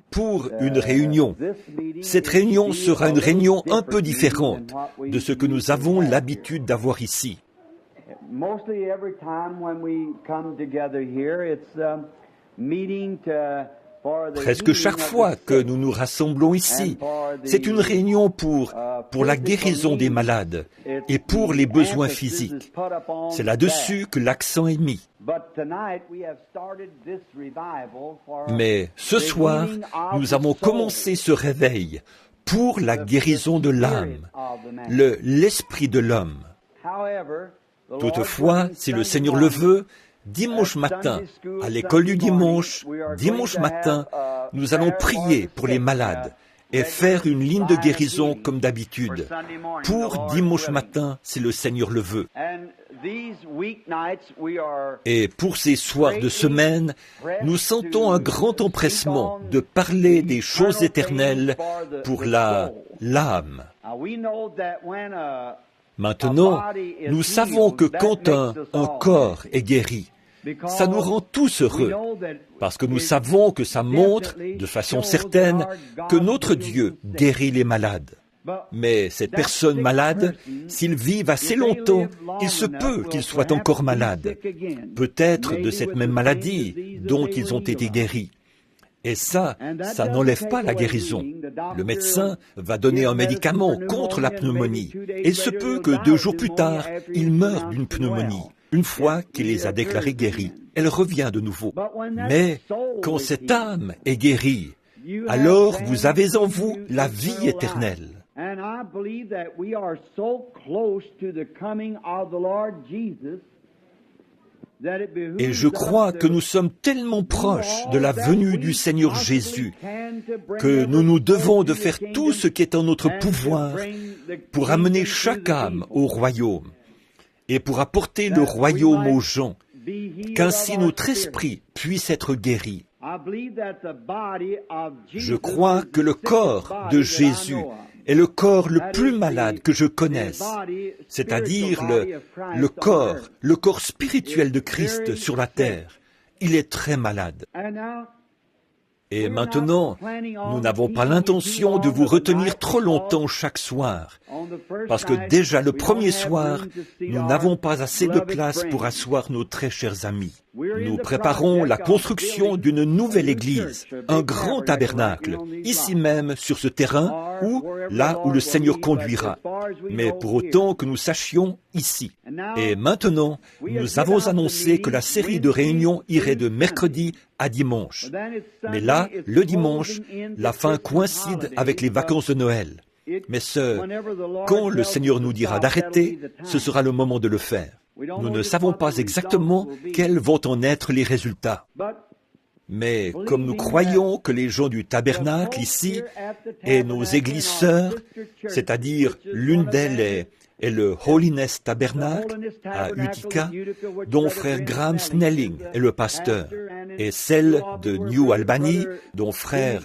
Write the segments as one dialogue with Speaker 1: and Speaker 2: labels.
Speaker 1: pour une réunion. Cette réunion sera une réunion un peu différente de ce que nous avons l'habitude d'avoir ici. Presque chaque fois que nous nous rassemblons ici, c'est une réunion pour la guérison des malades et pour les besoins physiques. C'est là-dessus que l'accent est mis. Mais ce soir, nous avons commencé ce réveil pour la guérison de l'âme, l'esprit de l'homme. Toutefois, si le Seigneur le veut, dimanche matin, à l'école du dimanche matin, nous allons prier pour les malades et faire une ligne de guérison comme d'habitude, pour dimanche matin, si le Seigneur le veut. Et pour ces soirs de semaine, nous sentons un grand empressement de parler des choses éternelles pour l'âme. Maintenant, nous savons que quand un corps est guéri, ça nous rend tous heureux, parce que nous savons que ça montre, de façon certaine, que notre Dieu guérit les malades. Mais cette personne malade, s'ils vivent assez longtemps, il se peut qu'ils soient encore malades, peut-être de cette même maladie dont ils ont été guéris. Et ça n'enlève pas la guérison. Le médecin va donner un médicament contre la pneumonie. Et il se peut que 2 jours plus tard, il meure d'une pneumonie. Une fois qu'il les a déclarés guéris, elle revient de nouveau. Mais quand cette âme est guérie, alors vous avez en vous la vie éternelle. Et je crois que nous sommes tellement proches de la venue du Seigneur Jésus que nous nous devons de faire tout ce qui est en notre pouvoir pour amener chaque âme au royaume et pour apporter le royaume aux gens, qu'ainsi notre esprit puisse être guéri. Je crois que le corps de Jésus est le corps le plus malade que je connaisse, c'est-à-dire le corps spirituel de Christ sur la terre. Il est très malade. Et maintenant, nous n'avons pas l'intention de vous retenir trop longtemps chaque soir, parce que déjà le premier soir, nous n'avons pas assez de place pour asseoir nos très chers amis. Nous préparons la construction d'une nouvelle église, un grand tabernacle, ici même sur ce terrain, là où le Seigneur conduira, mais pour autant que nous sachions ici. Et maintenant, nous avons annoncé que la série de réunions irait de mercredi à dimanche. Mais là, le dimanche, la fin coïncide avec les vacances de Noël. Mais quand le Seigneur nous dira d'arrêter, ce sera le moment de le faire. Nous ne savons pas exactement quels vont en être les résultats. Mais comme nous croyons que les gens du tabernacle ici et nos églises sœurs, c'est-à-dire l'une d'elles est le Holiness Tabernacle à Utica, dont frère Graham Snelling est le pasteur, et celle de New Albany, dont frère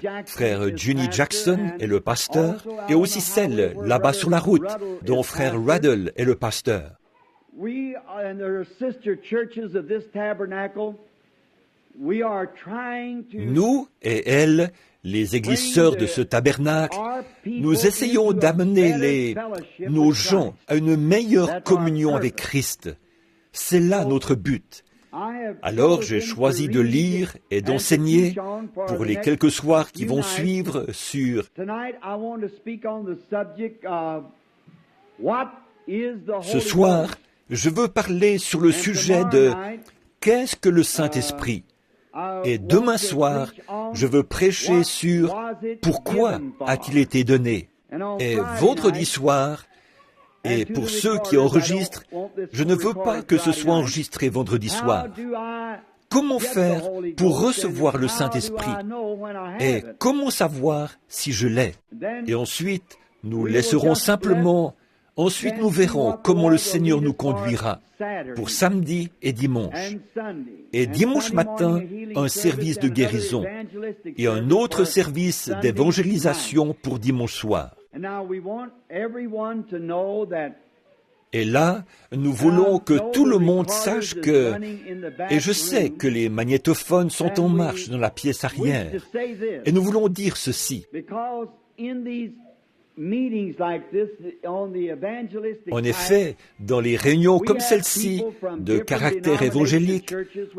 Speaker 1: Juni Jackson est le pasteur, et aussi celle là-bas sur la route, dont frère Ruddle est le pasteur. Nous et elles, les églises sœurs de ce tabernacle, nous essayons d'amener nos gens à une meilleure communion avec Christ. C'est là notre but. Alors j'ai choisi de lire et d'enseigner pour les quelques soirs qui vont suivre sur ce soir, je veux parler sur le sujet de qu'est-ce que le Saint-Esprit. Et demain soir, je veux prêcher sur pourquoi a-t-il été donné. Et vendredi soir, et pour ceux qui enregistrent, je ne veux pas que ce soit enregistré vendredi soir. Comment faire pour recevoir le Saint-Esprit? Et comment savoir si je l'ai? Et ensuite, nous laisserons simplement. Ensuite, nous verrons comment le Seigneur nous conduira pour samedi et dimanche. Et dimanche matin, un service de guérison et un autre service d'évangélisation pour dimanche soir. Et là, nous voulons que tout le monde sache que, et je sais que les magnétophones sont en marche dans la pièce arrière, et nous voulons dire ceci. En effet, dans les réunions comme celle-ci, de caractère évangélique,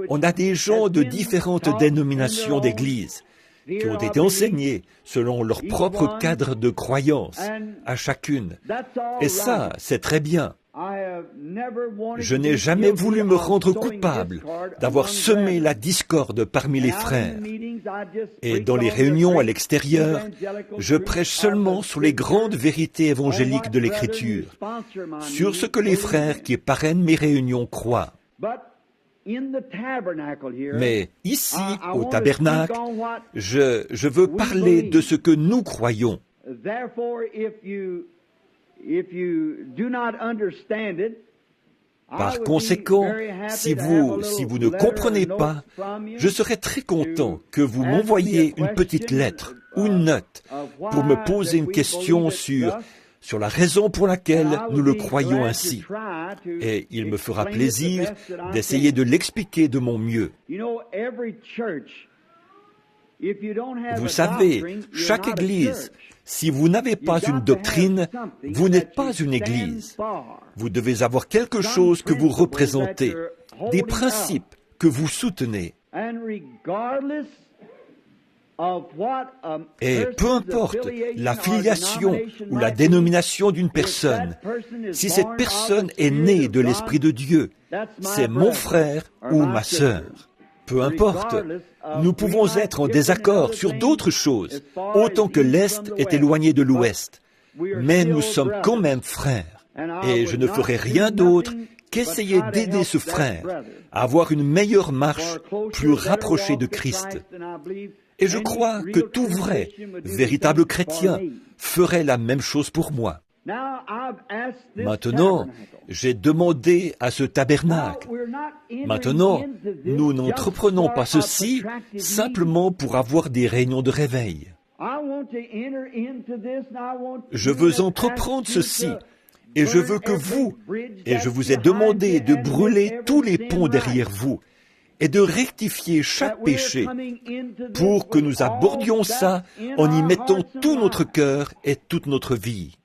Speaker 1: on a des gens de différentes dénominations d'église qui ont été enseignés selon leur propre cadre de croyance à chacune. Et ça, c'est très bien. Je n'ai jamais voulu me rendre coupable d'avoir semé la discorde parmi les frères. Et dans les réunions à l'extérieur, je prêche seulement sur les grandes vérités évangéliques de l'Écriture, sur ce que les frères qui parrainent mes réunions croient. Mais ici, au tabernacle, je veux parler de ce que nous croyons. Par conséquent, si vous ne comprenez pas, je serais très content que vous m'envoyiez une petite lettre ou une note pour me poser une question sur la raison pour laquelle nous le croyons ainsi. Et il me fera plaisir d'essayer de l'expliquer de mon mieux. Vous savez, chaque église, si vous n'avez pas une doctrine, vous n'êtes pas une église. Vous devez avoir quelque chose que vous représentez, des principes que vous soutenez. Et peu importe la filiation ou la dénomination d'une personne, si cette personne est née de l'Esprit de Dieu, c'est mon frère ou ma sœur. Peu importe, nous pouvons être en désaccord sur d'autres choses, autant que l'Est est éloigné de l'Ouest. Mais nous sommes quand même frères. Et je ne ferai rien d'autre qu'essayer d'aider ce frère à avoir une meilleure marche plus rapprochée de Christ. Et je crois que tout vrai, véritable chrétien, ferait la même chose pour moi. Maintenant, j'ai demandé à ce tabernacle. Maintenant, nous n'entreprenons pas ceci simplement pour avoir des réunions de réveil. Je veux entreprendre ceci, et je veux que vous, et je vous ai demandé de brûler tous les ponts derrière vous, et de rectifier chaque péché, pour que nous abordions ça en y mettant tout notre cœur et toute notre vie.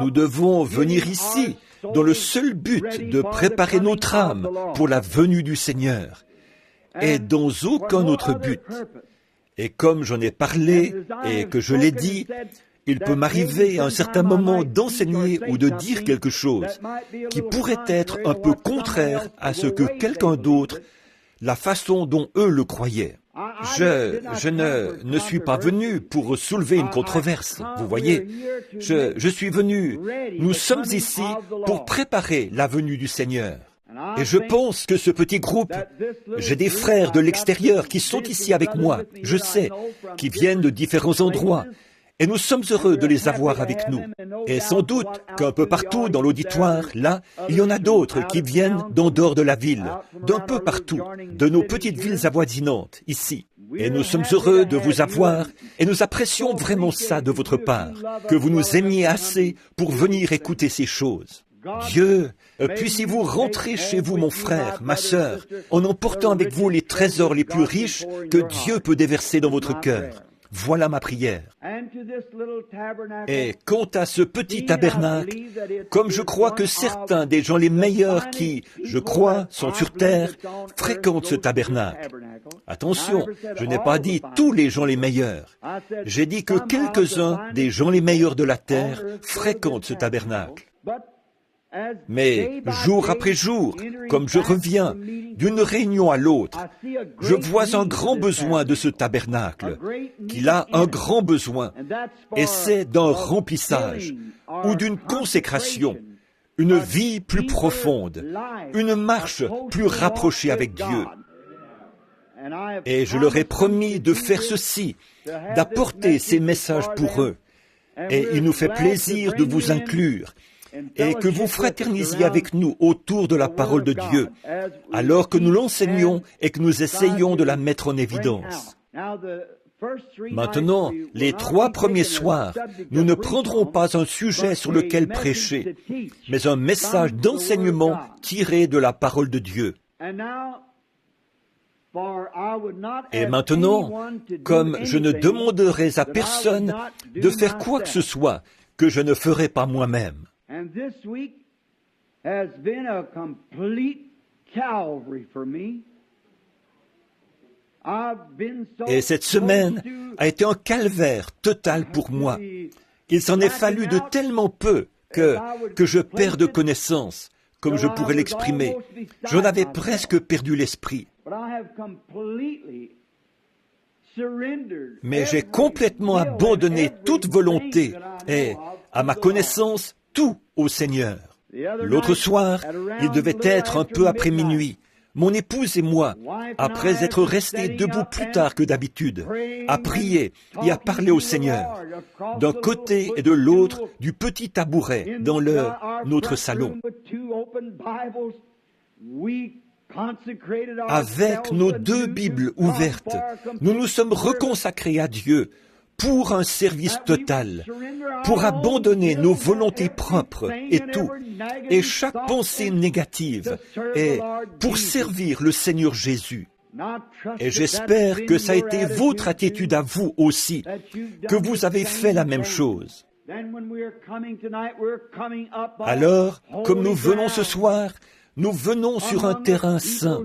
Speaker 1: Nous devons venir ici dans le seul but de préparer notre âme pour la venue du Seigneur, et dans aucun autre but. Et comme j'en ai parlé et que je l'ai dit, il peut m'arriver à un certain moment d'enseigner ou de dire quelque chose qui pourrait être un peu contraire à ce que quelqu'un d'autre, la façon dont eux le croyaient. Je ne suis pas venu pour soulever une controverse, vous voyez. Je suis venu, nous sommes ici pour préparer la venue du Seigneur. Et je pense que ce petit groupe, j'ai des frères de l'extérieur qui sont ici avec moi, je sais, qui viennent de différents endroits. Et nous sommes heureux de les avoir avec nous. Et sans doute qu'un peu partout dans l'auditoire, là, il y en a d'autres qui viennent d'en dehors de la ville, d'un peu partout, de nos petites villes avoisinantes, ici. Et nous sommes heureux de vous avoir, et nous apprécions vraiment ça de votre part, que vous nous aimiez assez pour venir écouter ces choses. Dieu, puissiez-vous rentrer chez vous, mon frère, ma sœur, en emportant avec vous les trésors les plus riches que Dieu peut déverser dans votre cœur. Voilà ma prière. Et quant à ce petit tabernacle, comme je crois que certains des gens les meilleurs qui, je crois, sont sur terre, fréquentent ce tabernacle. Attention, je n'ai pas dit tous les gens les meilleurs. J'ai dit que quelques-uns des gens les meilleurs de la terre fréquentent ce tabernacle. Mais jour après jour, comme je reviens d'une réunion à l'autre, je vois un grand besoin de ce tabernacle, qu'il a un grand besoin, et c'est d'un remplissage ou d'une consécration, une vie plus profonde, une marche plus rapprochée avec Dieu. Et je leur ai promis de faire ceci, d'apporter ces messages pour eux. Et il nous fait plaisir de vous inclure, et que vous fraternisiez avec nous autour de la parole de Dieu, alors que nous l'enseignons et que nous essayons de la mettre en évidence. Maintenant, les 3 premiers soirs, nous ne prendrons pas un sujet sur lequel prêcher, mais un message d'enseignement tiré de la parole de Dieu. Et maintenant, comme je ne demanderai à personne de faire quoi que ce soit que je ne ferai pas moi-même. Et cette semaine a été un calvaire total pour moi. Il s'en est fallu de tellement peu que je perde connaissance, comme je pourrais l'exprimer. J'en avais presque perdu l'esprit. Mais j'ai complètement abandonné toute volonté et, à ma connaissance, tout au Seigneur. L'autre soir, il devait être un peu après minuit. Mon épouse et moi, après être restés debout plus tard que d'habitude, à prier et à parler au Seigneur, d'un côté et de l'autre du petit tabouret dans notre salon. Avec nos 2 Bibles ouvertes, nous nous sommes reconsacrés à Dieu pour un service total, pour abandonner nos volontés propres et tout, et chaque pensée négative, et pour servir le Seigneur Jésus. Et j'espère que ça a été votre attitude à vous aussi, que vous avez fait la même chose. Alors, comme nous venons ce soir, nous venons sur un terrain saint,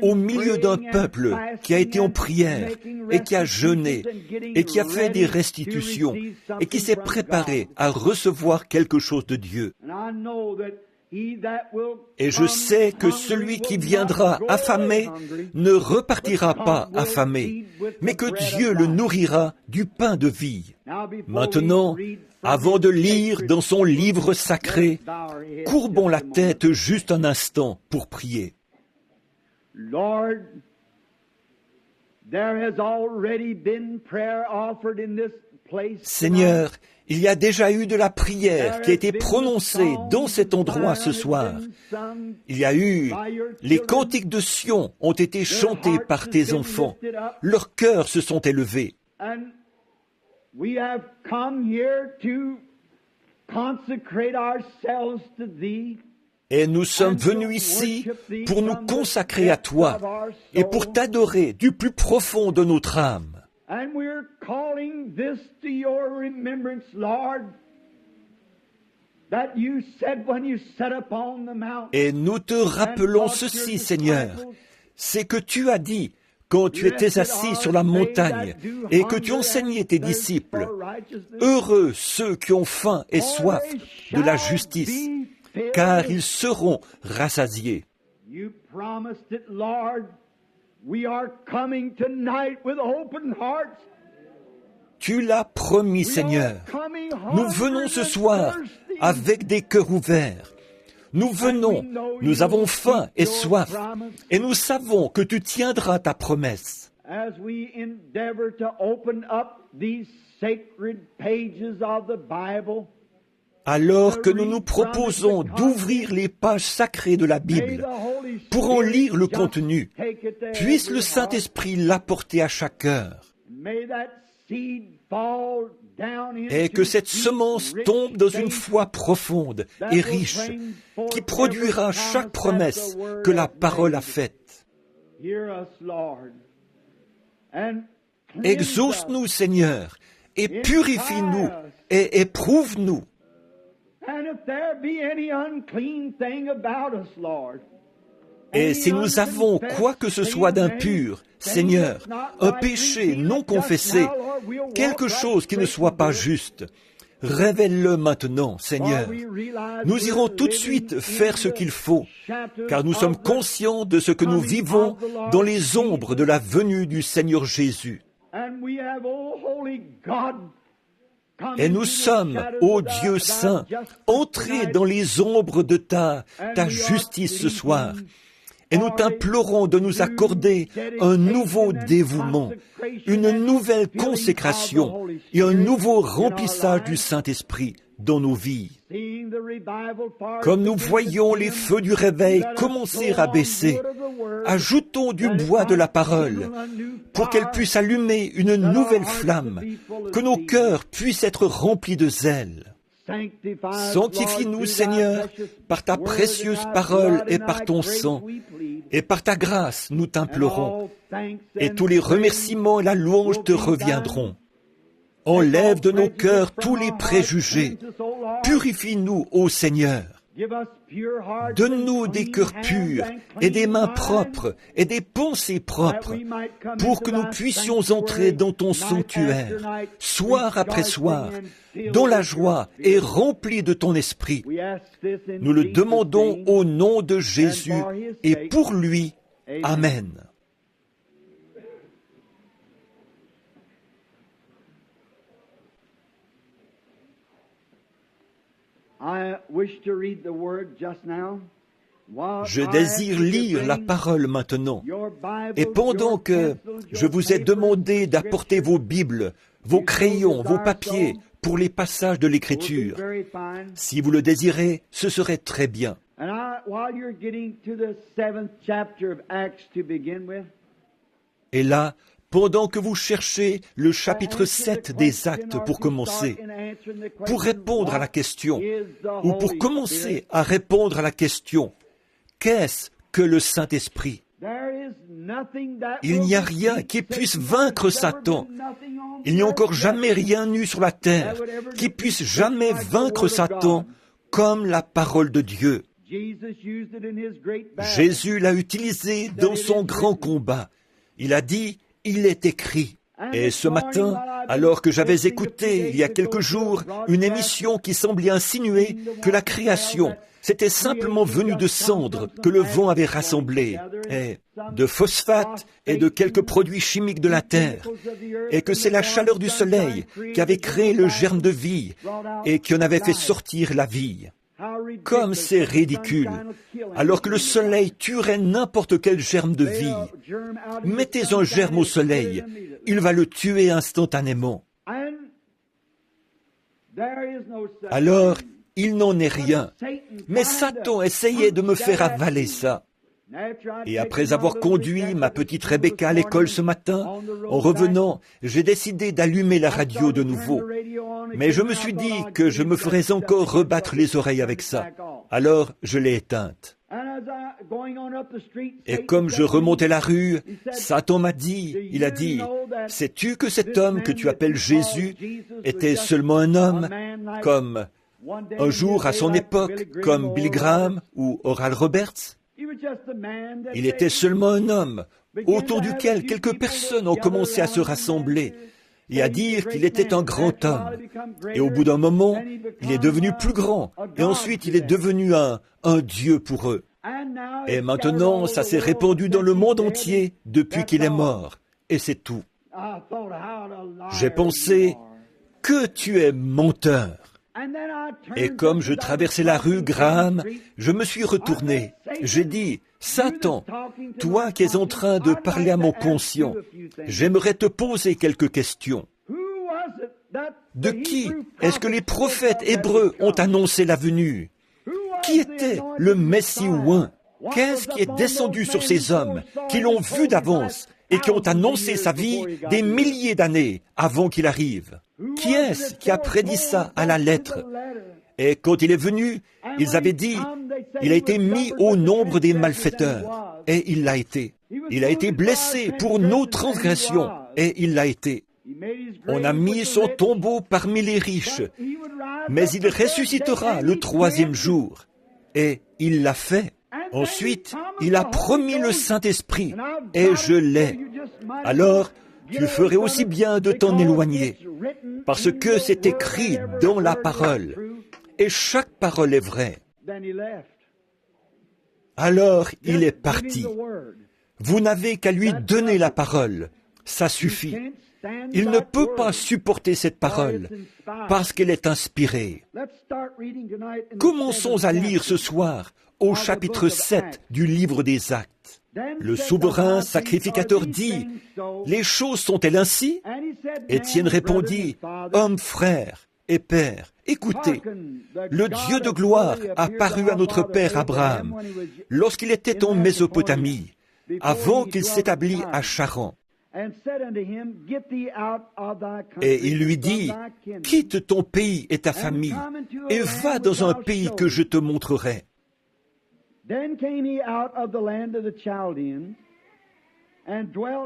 Speaker 1: au milieu d'un peuple qui a été en prière et qui a jeûné et qui a fait des restitutions et qui s'est préparé à recevoir quelque chose de Dieu. Et je sais que celui qui viendra affamé ne repartira pas affamé, mais que Dieu le nourrira du pain de vie. Maintenant, avant de lire dans son livre sacré, courbons la tête juste un instant pour prier.
Speaker 2: Lord, there has already been prayer offered in this place.
Speaker 1: Seigneur, il y a déjà eu de la prière qui a été prononcée dans cet endroit ce soir. Il y a eu, les cantiques de Sion ont été chantés par tes enfants. Leurs cœurs se sont élevés.
Speaker 2: We have come here to consecrate ourselves to thee.
Speaker 1: Et nous sommes venus ici pour nous consacrer à toi et pour t'adorer du plus profond de notre âme.
Speaker 2: And we're calling this to your remembrance, Lord, that you said when you sat upon the mountain.
Speaker 1: Et nous te rappelons ceci, Seigneur, c'est que tu as dit, quand tu étais assis sur la montagne et que tu enseignais tes disciples, heureux ceux qui ont faim et soif de la justice, car ils seront rassasiés.
Speaker 2: You promised it, Lord. We are coming tonight with open hearts.
Speaker 1: Tu l'as promis, Seigneur. Nous venons ce soir avec des cœurs ouverts. Nous venons, nous avons faim et soif, et nous savons que tu tiendras ta promesse.
Speaker 2: As we endeavor to open up these sacred pages of the Bible,
Speaker 1: alors que nous nous proposons d'ouvrir les pages sacrées de la Bible pour en lire le contenu, puisse le Saint-Esprit l'apporter à chaque cœur. Et que cette semence tombe dans une foi profonde et riche, qui produira chaque promesse que la parole a faite. Exauce-nous, Seigneur, et purifie-nous et éprouve-nous. Et si nous avons quoi que ce soit d'impur, Seigneur, un péché non confessé, quelque chose qui ne soit pas juste, révèle-le maintenant, Seigneur. Nous irons tout de suite faire ce qu'il faut, car nous sommes conscients de ce que nous vivons dans les ombres de la venue du Seigneur Jésus. Et nous sommes, ô Dieu saint, entrés dans les ombres de ta justice ce soir. Et nous t'implorons de nous accorder un nouveau dévouement, une nouvelle consécration et un nouveau remplissage du Saint-Esprit dans nos vies. Comme nous voyons les feux du réveil commencer à baisser, ajoutons du bois de la parole pour qu'elle puisse allumer une nouvelle flamme, que nos cœurs puissent être remplis de zèle. Sanctifie-nous, Seigneur, par ta précieuse parole et par ton sang, et par ta grâce, nous t'implorons, et tous les remerciements et la louange te reviendront. Enlève de nos cœurs tous les préjugés. Purifie-nous, ô Seigneur. Donne-nous des cœurs purs et des mains propres et des pensées propres pour que nous puissions entrer dans ton sanctuaire, soir après soir, dans la joie et remplis de ton esprit. Nous le demandons au nom de Jésus et pour lui. Amen. Je désire lire la parole maintenant. Et pendant que je vous ai demandé d'apporter vos Bibles, vos crayons, vos papiers pour les passages de l'Écriture, si vous le désirez, ce serait très bien. Et là, pendant que vous cherchez le chapitre 7 des Actes pour commencer, pour répondre à la question, ou pour commencer à répondre à la question, qu'est-ce que le Saint-Esprit? Il n'y a rien qui puisse vaincre Satan. Il n'y a encore jamais rien eu sur la terre qui puisse jamais vaincre Satan comme la parole de Dieu. Jésus l'a utilisé dans son grand combat. Il a dit, il est écrit. Et ce matin, alors que j'avais écouté, il y a quelques jours, une émission qui semblait insinuer que la création, c'était simplement venu de cendres que le vent avait rassemblées, et de phosphate et de quelques produits chimiques de la terre, et que c'est la chaleur du soleil qui avait créé le germe de vie et qui en avait fait sortir la vie. Comme c'est ridicule, alors que le soleil tuerait n'importe quel germe de vie. Mettez un germe au soleil, il va le tuer instantanément. Alors, il n'en est rien. Mais Satan essayait de me faire avaler ça. Et après avoir conduit ma petite Rebecca à l'école ce matin, en revenant, j'ai décidé d'allumer la radio de nouveau. Mais je me suis dit que je me ferais encore rebattre les oreilles avec ça. Alors, je l'ai éteinte. Et comme je remontais la rue, Satan m'a dit, il a dit, « Sais-tu que cet homme que tu appelles Jésus était seulement un homme, comme un jour à son époque, comme Billy Graham ou Oral Roberts? Il était seulement un homme, autour duquel quelques personnes ont commencé à se rassembler et à dire qu'il était un grand homme. Et au bout d'un moment, il est devenu plus grand, et ensuite il est devenu un Dieu pour eux. Et maintenant, ça s'est répandu dans le monde entier depuis qu'il est mort, et c'est tout. J'ai pensé, que tu es menteur. Et comme je traversais la rue Graham, je me suis retourné. J'ai dit, « Satan, toi qui es en train de parler à mon conscient, j'aimerais te poser quelques questions. De qui est-ce que les prophètes hébreux ont annoncé la venue? Qui était le Messie oint? Qu'est-ce qui est descendu sur ces hommes qui l'ont vu d'avance et qui ont annoncé sa vie des milliers d'années avant qu'il arrive? Qui est-ce qui a prédit ça à la lettre? Et quand il est venu, ils avaient dit, il a été mis au nombre des malfaiteurs. Et il l'a été. Il a été blessé pour nos transgressions. Et il l'a été. On a mis son tombeau parmi les riches. Mais il ressuscitera le 3e jour. Et il l'a fait. Ensuite, il a promis le Saint-Esprit. Et je l'ai. Alors, tu ferais aussi bien de t'en éloigner, parce que c'est écrit dans la parole, et chaque parole est vraie. Alors il est parti. Vous n'avez qu'à lui donner la parole, ça suffit. Il ne peut pas supporter cette parole, parce qu'elle est inspirée. Commençons à lire ce soir au chapitre 7 du livre des Actes. Le souverain sacrificateur dit, « Les choses sont-elles ainsi ?» Étienne répondit, « Homme, frère et père, écoutez, le Dieu de gloire a paru à notre père Abraham lorsqu'il était en Mésopotamie, avant qu'il s'établît à Charan. Et il lui dit, « Quitte ton pays et ta famille, et va dans un pays que je te montrerai. »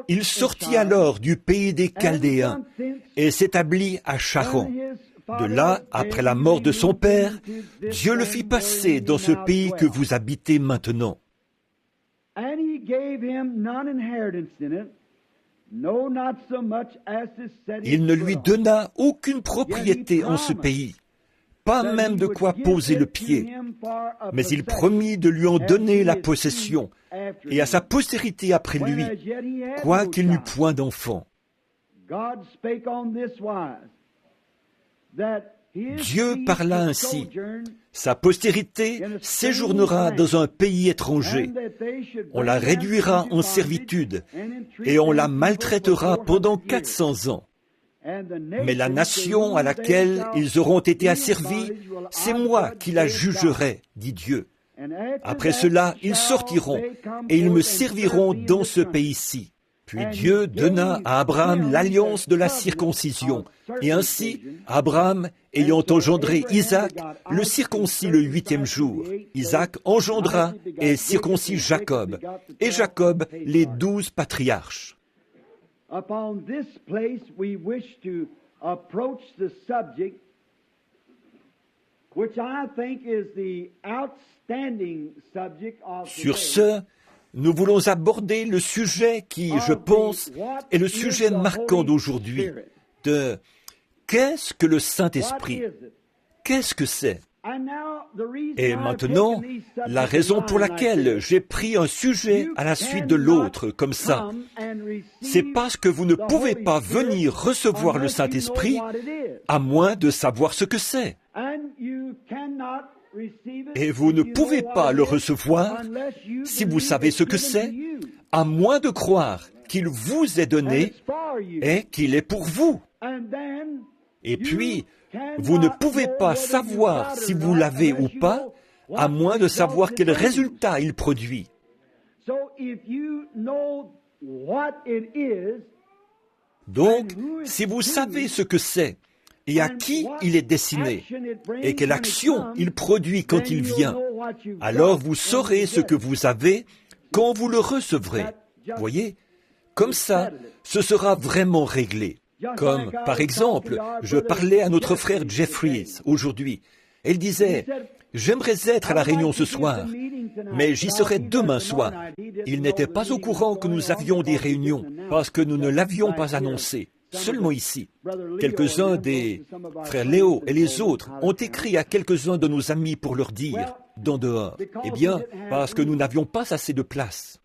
Speaker 1: Il sortit alors du pays des Chaldéens et s'établit à Charan. De là, après la mort de son père, Dieu le fit passer dans ce pays que vous habitez maintenant. Il ne lui donna aucune propriété en ce pays, pas même de quoi poser le pied, mais il promit de lui en donner la possession, et à sa postérité après lui, quoiqu'il n'eût point d'enfant. Dieu parla ainsi, sa postérité séjournera dans un pays étranger, on la réduira en servitude, et on la maltraitera pendant 400 ans. Mais la nation à laquelle ils auront été asservis, c'est moi qui la jugerai, dit Dieu. Après cela, ils sortiront, et ils me serviront dans ce pays-ci. Puis Dieu donna à Abraham l'alliance de la circoncision. Et ainsi, Abraham, ayant engendré Isaac, le circoncit le 8e jour. Isaac engendra et circoncit Jacob, et Jacob les 12 patriarches.
Speaker 2: Upon this place, we wish to approach the subject, which I think is the outstanding subject of
Speaker 1: Sur ce, nous voulons aborder le sujet qui, je pense, est le sujet marquant d'aujourd'hui, de qu'est-ce que le Saint-Esprit? Qu'est-ce que c'est? Et maintenant, la raison pour laquelle j'ai pris un sujet à la suite de l'autre comme ça, c'est parce que vous ne pouvez pas venir recevoir le Saint-Esprit à moins de savoir ce que c'est. Et vous ne pouvez pas le recevoir si vous savez ce que c'est, à moins de croire qu'il vous est donné et qu'il est pour vous. Et puis, vous ne pouvez pas savoir si vous l'avez ou pas, à moins de savoir quel résultat il produit. Donc, si vous savez ce que c'est, et à qui il est destiné, et quelle action il produit quand il vient, alors vous saurez ce que vous avez quand vous le recevrez. Voyez, comme ça, ce sera vraiment réglé. Comme, par exemple, je parlais à notre frère Jeffries aujourd'hui. Elle disait, « J'aimerais être à la réunion ce soir, mais j'y serai demain soir. » Il n'était pas au courant que nous avions des réunions, parce que nous ne l'avions pas annoncé. Seulement ici. Quelques-uns des frères Léo et les autres ont écrit à quelques-uns de nos amis pour leur dire, d'en dehors, eh bien, parce que nous n'avions pas assez de place.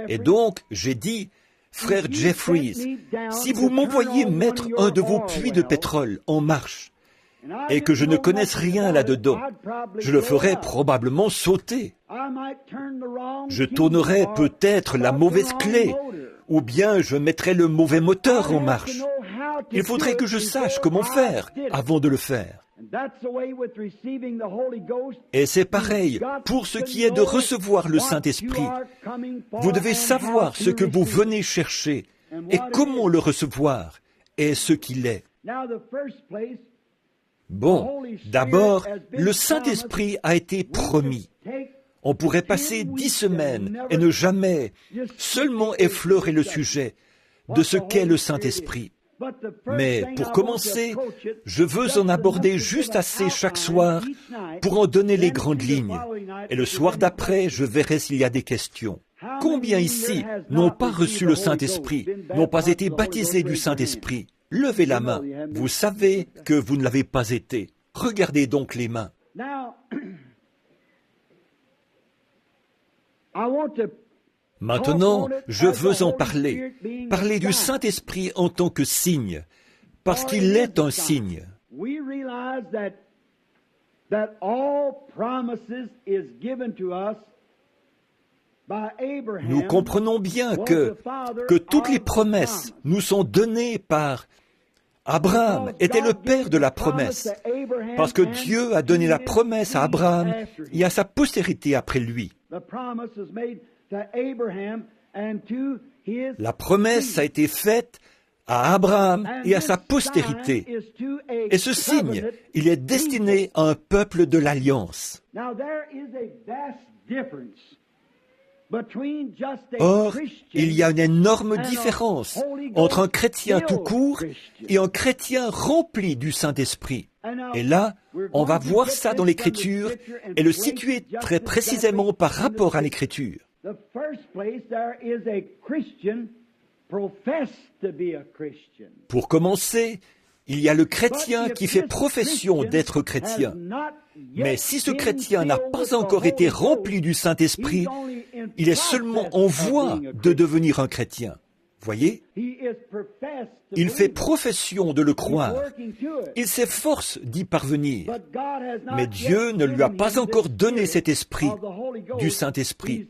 Speaker 1: Et donc, j'ai dit, frère Jeffries, si vous m'envoyez mettre un de vos puits de pétrole en marche, et que je ne connaisse rien là-dedans, je le ferai probablement sauter. Je tournerai peut-être la mauvaise clé, ou bien je mettrai le mauvais moteur en marche. Il faudrait que je sache comment faire avant de le faire. Et c'est pareil pour ce qui est de recevoir le Saint-Esprit. Vous devez savoir ce que vous venez chercher et comment le recevoir et ce qu'il est. Bon, d'abord, le Saint-Esprit a été promis. On pourrait passer 10 semaines et ne jamais seulement effleurer le sujet de ce qu'est le Saint-Esprit. Mais pour commencer, je veux en aborder juste assez chaque soir pour en donner les grandes lignes. Et le soir d'après, je verrai s'il y a des questions. Combien ici n'ont pas reçu le Saint-Esprit, n'ont pas été baptisés du Saint-Esprit? Levez la main. Vous savez que vous ne l'avez pas été. Regardez donc les mains. Maintenant, je veux en parler du Saint-Esprit en tant que signe, parce qu'il est un signe. Nous comprenons bien que toutes les promesses nous sont données par Abraham, était le père de la promesse, parce que Dieu a donné la promesse à Abraham et à sa postérité après lui. La promesse a été faite à Abraham et à sa postérité. Et ce signe, il est destiné à un peuple de l'Alliance. Or, il y a une énorme différence entre un chrétien tout court et un chrétien rempli du Saint-Esprit. Et là, on va voir ça dans l'Écriture et le situer très précisément par rapport à l'Écriture. Pour commencer, il y a le chrétien qui fait profession d'être chrétien. Mais si ce chrétien n'a pas encore été rempli du Saint-Esprit, il est seulement en voie de devenir un chrétien. Voyez? Il fait profession de le croire. Il s'efforce d'y parvenir. Mais Dieu ne lui a pas encore donné cet esprit du Saint-Esprit.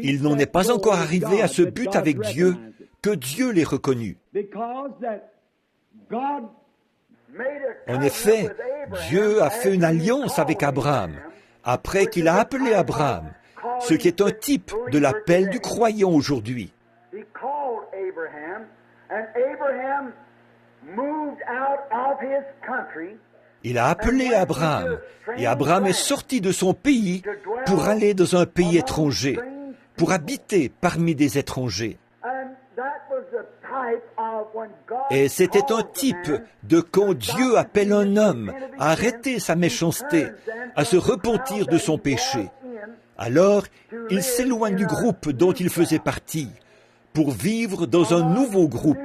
Speaker 1: Il n'en est pas encore arrivé à ce but avec Dieu que Dieu l'ait reconnu. En effet, Dieu a fait une alliance avec Abraham, après qu'il a appelé Abraham, ce qui est un type de l'appel du croyant aujourd'hui. Il a appelé Abraham, et Abraham est sorti de son pays pour aller dans un pays étranger, pour habiter parmi des étrangers. Et c'était un type de quand Dieu appelle un homme à arrêter sa méchanceté, à se repentir de son péché. Alors, il s'éloigne du groupe dont il faisait partie pour vivre dans un nouveau groupe,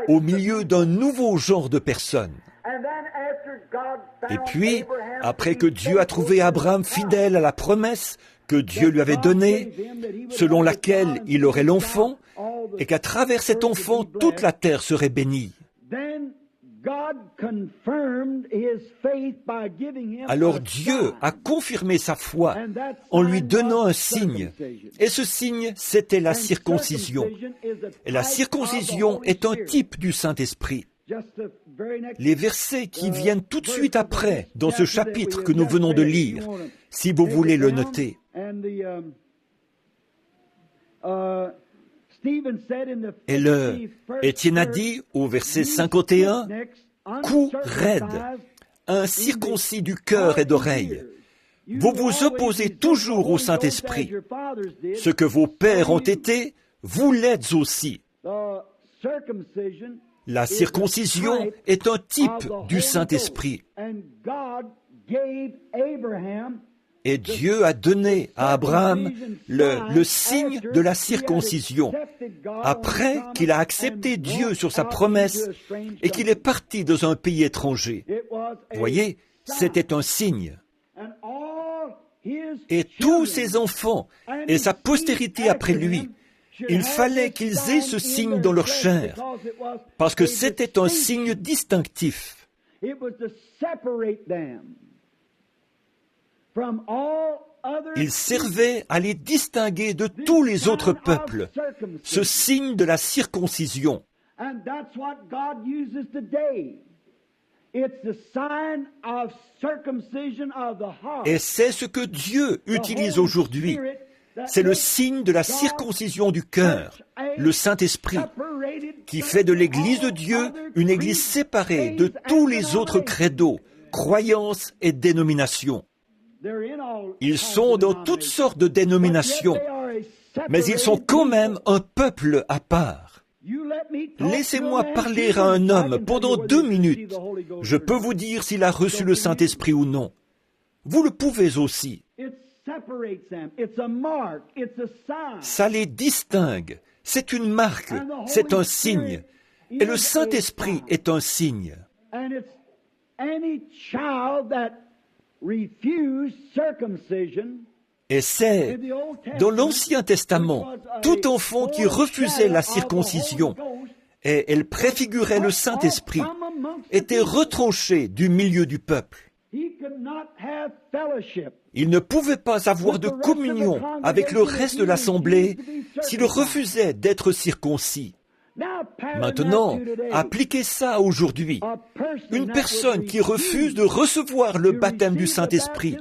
Speaker 1: au milieu d'un nouveau genre de personnes. Et puis, après que Dieu a trouvé Abraham fidèle à la promesse que Dieu lui avait donnée, selon laquelle il aurait l'enfant, et qu'à travers cet enfant, toute la terre serait bénie. Alors Dieu a confirmé sa foi en lui donnant un signe. Et ce signe, c'était la circoncision. Et la circoncision est un type du Saint-Esprit. Les versets qui viennent tout de suite après, dans ce chapitre que nous venons de lire, si vous voulez le noter. Et Étienne a dit au verset 51, « Coup raide, incirconcis du cœur et d'oreille. Vous vous opposez toujours au Saint-Esprit. Ce que vos pères ont été, vous l'êtes aussi. » La circoncision est un type du Saint-Esprit. Et Dieu a donné à Abraham le signe de la circoncision, après qu'il a accepté Dieu sur sa promesse et qu'il est parti dans un pays étranger. Voyez, c'était un signe. Et tous ses enfants et sa postérité après lui, il fallait qu'ils aient ce signe dans leur chair, parce que c'était un signe distinctif. Il servait à les distinguer de tous les autres peuples, ce signe de la circoncision. Et c'est ce que Dieu utilise aujourd'hui. C'est le signe de la circoncision du cœur, le Saint-Esprit, qui fait de l'Église de Dieu une Église séparée de tous les autres credos, croyances et dénominations. Ils sont dans toutes sortes de dénominations, mais ils sont quand même un peuple à part. Laissez-moi parler à un homme pendant 2 minutes. Je peux vous dire s'il a reçu le Saint-Esprit ou non. Vous le pouvez aussi. Ça les distingue. C'est une marque, c'est un signe. Et le Saint-Esprit est un signe. Et c'est, dans l'Ancien Testament, tout enfant qui refusait la circoncision, et elle préfigurait le Saint-Esprit, était retranché du milieu du peuple. Il ne pouvait pas avoir de communion avec le reste de l'assemblée s'il refusait d'être circoncis. Maintenant, appliquez ça aujourd'hui. Une personne qui refuse de recevoir le baptême du Saint-Esprit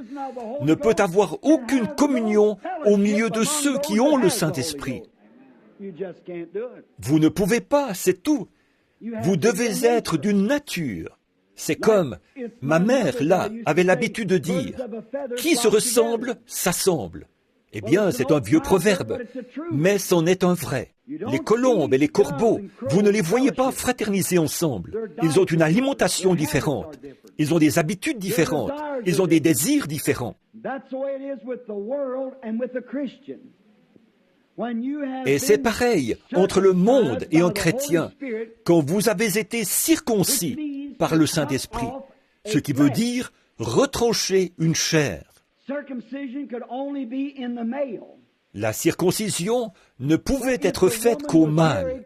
Speaker 1: ne peut avoir aucune communion au milieu de ceux qui ont le Saint-Esprit. Vous ne pouvez pas, c'est tout. Vous devez être d'une nature. C'est comme ma mère, là, avait l'habitude de dire, « Qui se ressemble, s'assemble ». Eh bien, c'est un vieux proverbe, mais c'en est un vrai. Les colombes et les corbeaux, vous ne les voyez pas fraterniser ensemble. Ils ont une alimentation différente. Ils ont des habitudes différentes. Ils ont des désirs différents. Et c'est pareil entre le monde et un chrétien quand vous avez été circoncis par le Saint-Esprit, ce qui veut dire retrancher une chair. La circoncision ne pouvait être faite qu'au mâle,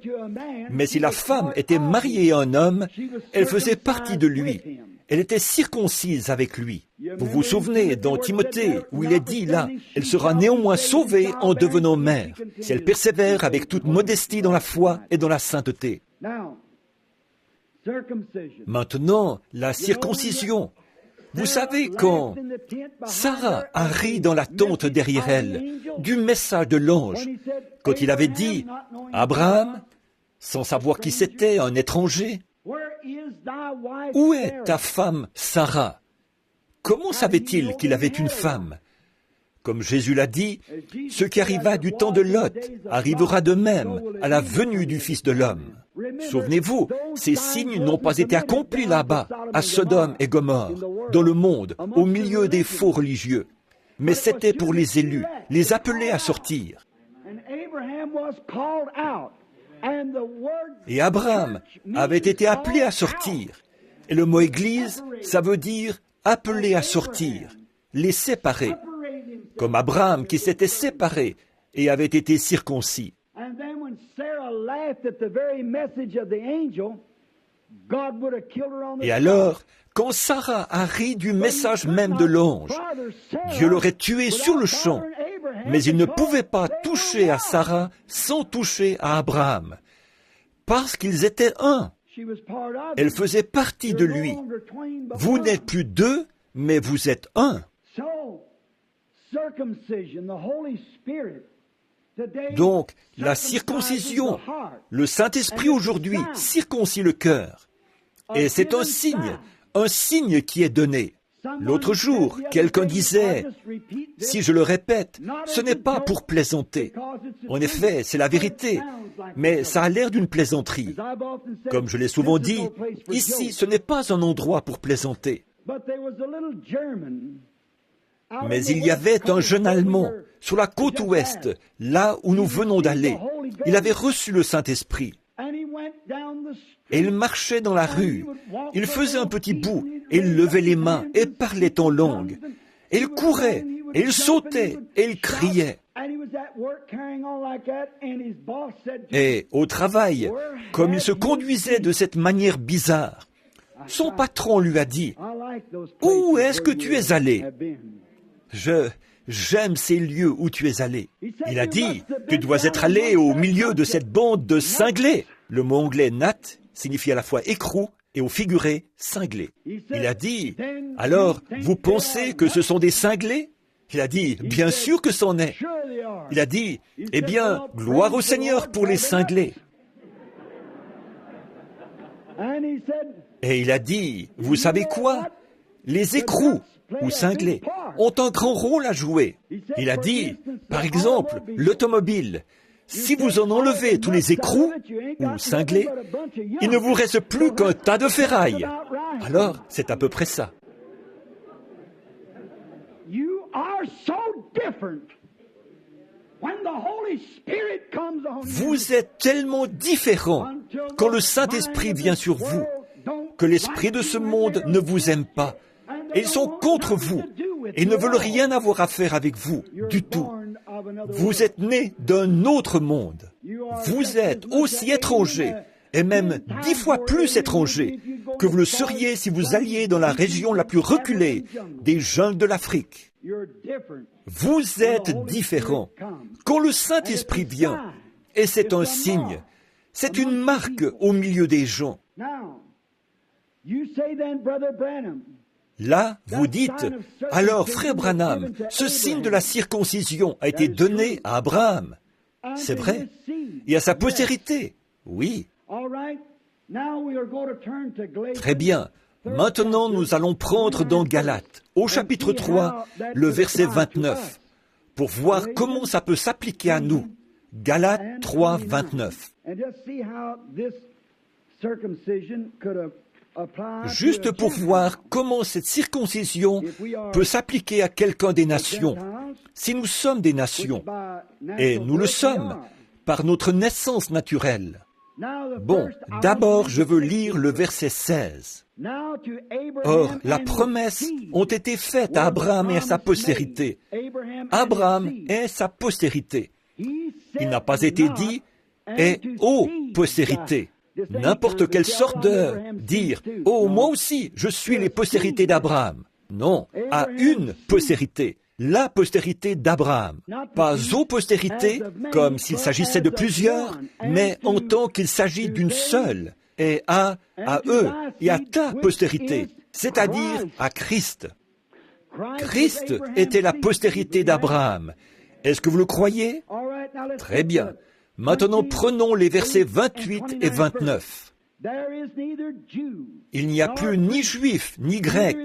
Speaker 1: mais si la femme était mariée à un homme, elle faisait partie de lui. Elle était circoncise avec lui. Vous vous souvenez dans Timothée où il est dit là, elle sera néanmoins sauvée en devenant mère, si elle persévère avec toute modestie dans la foi et dans la sainteté. Maintenant, la circoncision. Vous savez, quand Sarah a ri dans la tente derrière elle du message de l'ange, quand il avait dit « Abraham », sans savoir qui c'était, un étranger, « Où est ta femme Sarah ?» Comment savait-il qu'il avait une femme ? Comme Jésus l'a dit, ce qui arriva du temps de Lot arrivera de même à la venue du Fils de l'homme. Souvenez-vous, ces signes n'ont pas été accomplis là-bas, à Sodome et Gomorrhe, dans le monde, au milieu des faux religieux. Mais c'était pour les élus, les appeler à sortir. Et Abraham avait été appelé à sortir. Et le mot « église », ça veut dire « appeler à sortir », les séparer. Comme Abraham qui s'était séparé et avait été circoncis. Et alors, quand Sarah a ri du message même de l'ange, Dieu l'aurait tué sur le champ, mais il ne pouvait pas toucher à Sarah sans toucher à Abraham, parce qu'ils étaient un. Elle faisait partie de lui. Vous n'êtes plus deux, mais vous êtes un. Donc, la circoncision, le Saint-Esprit aujourd'hui circoncit le cœur. Et c'est un signe qui est donné. L'autre jour, quelqu'un disait, si je le répète, ce n'est pas pour plaisanter. En effet, c'est la vérité, mais ça a l'air d'une plaisanterie. Comme je l'ai souvent dit, ici, ce n'est pas un endroit pour plaisanter. Mais il y avait un jeune Allemand sur la côte ouest, là où nous venons d'aller. Il avait reçu le Saint-Esprit. Et il marchait dans la rue. Il faisait un petit bout, et il levait les mains, et parlait en langue. Et il courait, et il sautait, et il criait. Et au travail, comme il se conduisait de cette manière bizarre, son patron lui a dit, « Où est-ce que tu es allé ?» J'aime ces lieux où tu es allé. Il a dit, tu dois être allé au milieu de cette bande de cinglés. Le mot anglais nat signifie à la fois écrou et au figuré cinglé. Il a dit, alors, vous pensez que ce sont des cinglés ? Il a dit, bien sûr que c'en est. Il a dit, eh bien, gloire au Seigneur pour les cinglés. Et il a dit, vous savez quoi ? Les écrous ou cinglés ont un grand rôle à jouer. Il a dit, par exemple, l'automobile, si vous en enlevez tous les écrous ou cinglés, il ne vous reste plus qu'un tas de ferraille. Alors, c'est à peu près ça. Vous êtes tellement différents quand le Saint-Esprit vient sur vous, que l'esprit de ce monde ne vous aime pas. Et ils sont contre vous et ne veulent rien avoir à faire avec vous du tout. Vous êtes nés d'un autre monde. Vous êtes aussi étrangers, et même 10 fois plus étrangers, que vous le seriez si vous alliez dans la région la plus reculée des jungles de l'Afrique. Vous êtes différents quand le Saint-Esprit vient, et c'est un signe. C'est une marque au milieu des gens. Là, vous dites, alors, frère Branham, ce signe de la circoncision a été donné à Abraham. C'est vrai. Et à sa postérité. Oui. Très bien. Maintenant, nous allons prendre dans Galates, au chapitre 3, le verset 29, pour voir comment ça peut s'appliquer à nous. Galates 3, 29. Juste pour voir comment cette circoncision peut s'appliquer à quelqu'un des nations. Si nous sommes des nations, et nous le sommes, par notre naissance naturelle. Bon, d'abord, je veux lire le verset 16. Or, la promesse ont été faites à Abraham et à sa postérité. Abraham est sa postérité. Il n'a pas été dit « et aux postérités ». N'importe quelle sorte de dire « oh, moi aussi, je suis les postérités d'Abraham ». Non, à une postérité, la postérité d'Abraham. Pas aux postérités, comme s'il s'agissait de plusieurs, mais en tant qu'il s'agit d'une seule, et à eux, et à ta postérité, c'est-à-dire à Christ. Christ était la postérité d'Abraham. Est-ce que vous le croyez? Très bien. Maintenant, prenons les versets 28 et 29. Il n'y a plus ni juif, ni grec.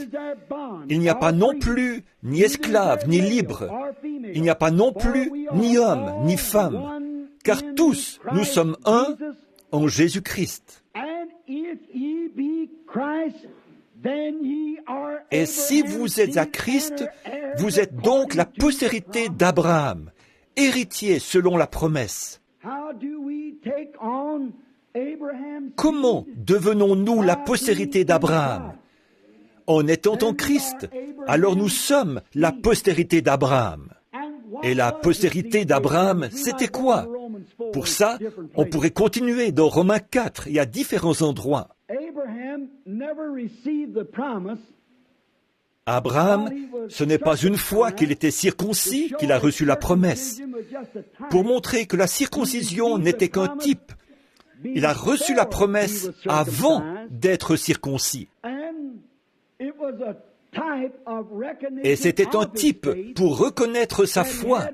Speaker 1: Il n'y a pas non plus ni esclave, ni libre. Il n'y a pas non plus ni homme, ni femme. Car tous, nous sommes un en Jésus-Christ. Et si vous êtes à Christ, vous êtes donc la postérité d'Abraham, héritier selon la promesse. Comment devenons-nous la postérité d'Abraham? En étant en Christ, alors nous sommes la postérité d'Abraham. Et la postérité d'Abraham, c'était quoi? Pour ça, on pourrait continuer dans Romains 4 et à différents endroits. Abraham, ce n'est pas une fois qu'il était circoncis qu'il a reçu la promesse. Pour montrer que la circoncision n'était qu'un type, il a reçu la promesse avant d'être circoncis. Et c'était un type pour reconnaître sa foi